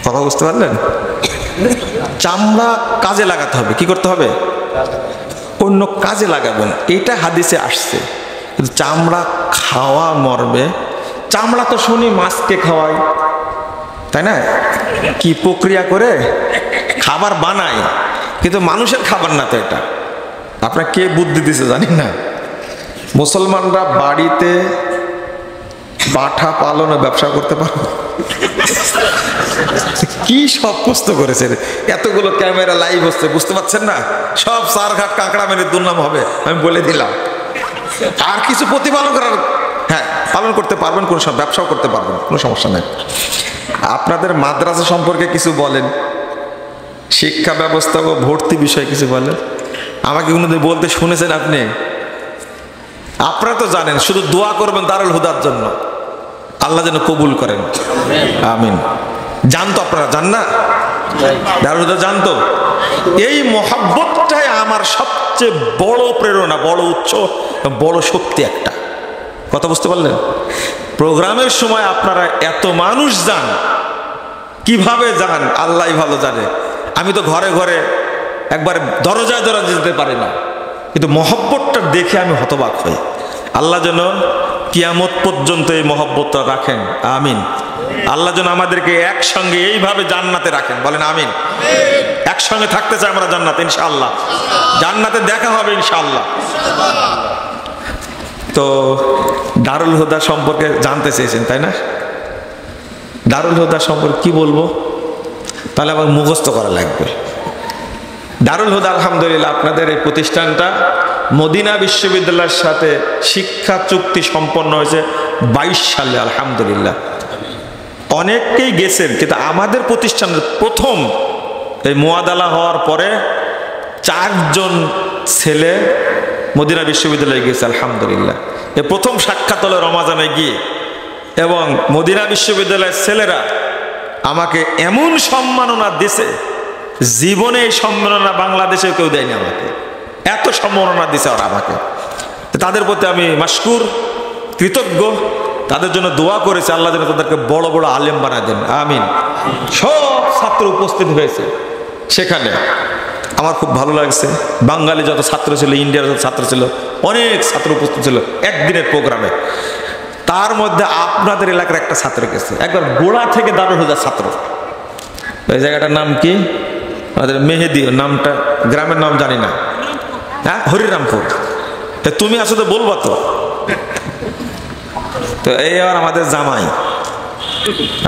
কথা বুঝতে পারলেন? চামড়া কাজে লাগাতে হবে। কি করতে হবে? অন্য কাজে লাগাবেন, এটা হাদিসে আসছে। কিন্তু চামড়া খাওয়া মর্মে, চামড়া তো শুনি মাছকে খাওয়ায়, তাই না? কি প্রক্রিয়া করে খাবার বানায়, কিন্তু মানুষের খাবার না তো এটা। আপনার কে বুদ্ধি দিছে জানি না। মুসলমানরা বাড়িতে পাঠা পালনে ব্যবসা করতে পারবে? কি সব প্রশ্ন করেছে, এতগুলো ক্যামেরা লাইভ হচ্ছে, বুঝতে পারছেন না? সব সারঘাট কাঁকড়া মেরে দুর্নাম হবে, আমি বলে দিলাম। আর কিছু প্রতিপালন করার, হ্যাঁ পালন করতে পারবেন, কোনো ব্যবসাও করতে পারবেন, কোনো সমস্যা নেই। আপনাদের মাদ্রাসা সম্পর্কে কিছু বলেন, শিক্ষা ব্যবস্থা ও ভর্তি বিষয়ে কিছু বলেন। আমাকে কোনোদিন বলতে শুনেছেন আপনি? আপনারা তো জানেন, শুধু দোয়া করবেন দারুল হুদার জন্য, আল্লাহ যেন কবুল করেন, আমিন। জানতো আপনারা, জান না? দারুল হুদা জানতো। এই মহাব্বতটাই আমার সবচেয়ে বড় প্রেরণা, বড় উৎস, বড় শক্তি একটা। কথা বুঝতে পারলেন? প্রোগ্রামের সময় আপনারা এত মানুষ যান, কিভাবে যান আল্লাহ ভালো জানে। আমি তো ঘরে ঘরে একবার দরজায় দরজায় যেতে পারি না, কিন্তু মহব্বতটা দেখে আমি হতবাক হই। আল্লাহ যেন কিয়ামত পর্যন্ত এই মহব্বতটা রাখেন, আমিন। আল্লাহ যেন আমাদেরকে একসঙ্গে এইভাবে জান্নাতে রাখেন, বলেন আমিন। একসঙ্গে থাকতে চাই আমরা জান্নাতে, ইনশাআল্লাহ। জান্নাতে দেখা হবে ইনশাআল্লাহ। তো দারুল হুদা সম্পর্কে জানতে চেয়েছেন, তাই না? দারুল হুদা সম্পর্কে কি বলবো, তাহলে আমার মুখস্থ করা লাগবে। দারুল হুদা আলহামদুলিল্লাহ, আপনাদের এই প্রতিষ্ঠানটা মদিনা বিশ্ববিদ্যালয়ের সাথে শিক্ষা চুক্তি সম্পন্ন হয়েছে 22 সালে, আলহামদুলিল্লাহ। অনেকেই গেছেন, কিন্তু আমাদের প্রতিষ্ঠানের প্রথম এই মুয়াদালা হওয়ার পরে 4 জন ছেলে মদিনা বিশ্ববিদ্যালয়ে গিয়েছে, আলহামদুলিল্লাহ। এ প্রথম সাক্ষাৎ হলো রমাজানে গিয়ে, এবং মদিনা বিশ্ববিদ্যালয়ের ছেলেরা আমাকে এমন সম্মাননা দিছে, জীবনে এই সম্মাননা বাংলাদেশে কেউ দেয়নি আমাকে, এত সম্মাননা দিছে ওরা আমাকে। তাদের প্রতি আমি মাশকুর, কৃতজ্ঞ। তাদের জন্য দোয়া করেছে, আল্লাহ যেন তাদেরকে বড় বড় আলেম বানায় দেন, আমিন। সব ছাত্র উপস্থিত হয়েছে সেখানে, আমার খুব ভালো লাগছে। বাঙালি যত ছাত্র ছিল, ইন্ডিয়ার যত ছাত্র ছিল, অনেক ছাত্র উপস্থিত ছিল একদিনের প্রোগ্রামে। তার মধ্যে আপনাদের এলাকার একটা ছাত্র গেছে, একবার গোড়া থেকে দারুল হুদার ছাত্র। ওই জায়গাটার নাম কি? আমাদের মেহেদি, নামটা গ্রামের নাম জানি না। হ্যাঁ, হরিরামপুর। তুমি আসো তো বলবো তো। তো এই আর আমাদের জামাই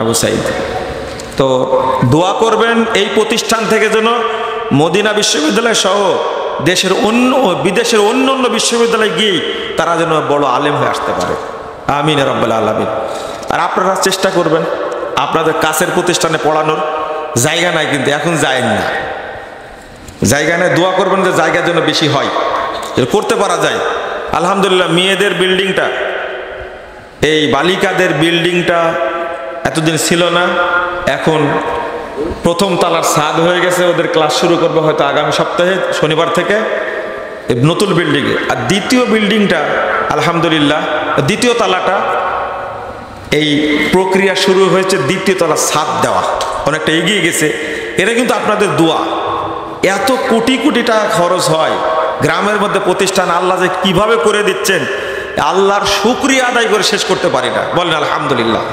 আবু সাইদ। তো দোয়া করবেন এই প্রতিষ্ঠান থেকে যেন মদিনা বিশ্ববিদ্যালয় সহ দেশের বিদেশের অন্য বিশ্ববিদ্যালয়ে গিয়ে তারা যেন বড় আলেম হয়ে আসতে পারে, আমিন ইয়া রাব্বাল আলামিন। আর আপনারা চেষ্টা করবেন, আপনাদের কাছের প্রতিষ্ঠানে পড়ানোর জায়গা নাই, কিন্তু এখন যায়েন না, জায়গা নেই। দোয়া করবেন যে জায়গার জন্য বেশি হয়, করতে পারা যায়। আলহামদুলিল্লাহ, মেয়েদের বিল্ডিংটা, এই বালিকাদের বিল্ডিংটা এতদিন ছিল না, এখন প্রথম তালার ছাদ হয়ে গেছে। ওদের ক্লাস শুরু করবে হয়তো আগামী সপ্তাহে শনিবার থেকে নতুন বিল্ডিংয়ে। আর দ্বিতীয় বিল্ডিংটা আলহামদুলিল্লাহ, দ্বিতীয় তালাটা এই প্রক্রিয়া শুরু হয়েছে, দ্বিতীয় তলা ছাদ দেওয়া অনেকটা এগিয়ে গেছে। এটা কিন্তু আপনাদের দোয়া। এত কোটি কোটি টাকা খরচ হয় গ্রামের মধ্যে প্রতিষ্ঠান, আল্লাহ যে কিভাবে করে দিচ্ছেন, আল্লাহর শুকরিয়া আদায় করে শেষ করতে পারি না, বলেন আলহামদুলিল্লাহ।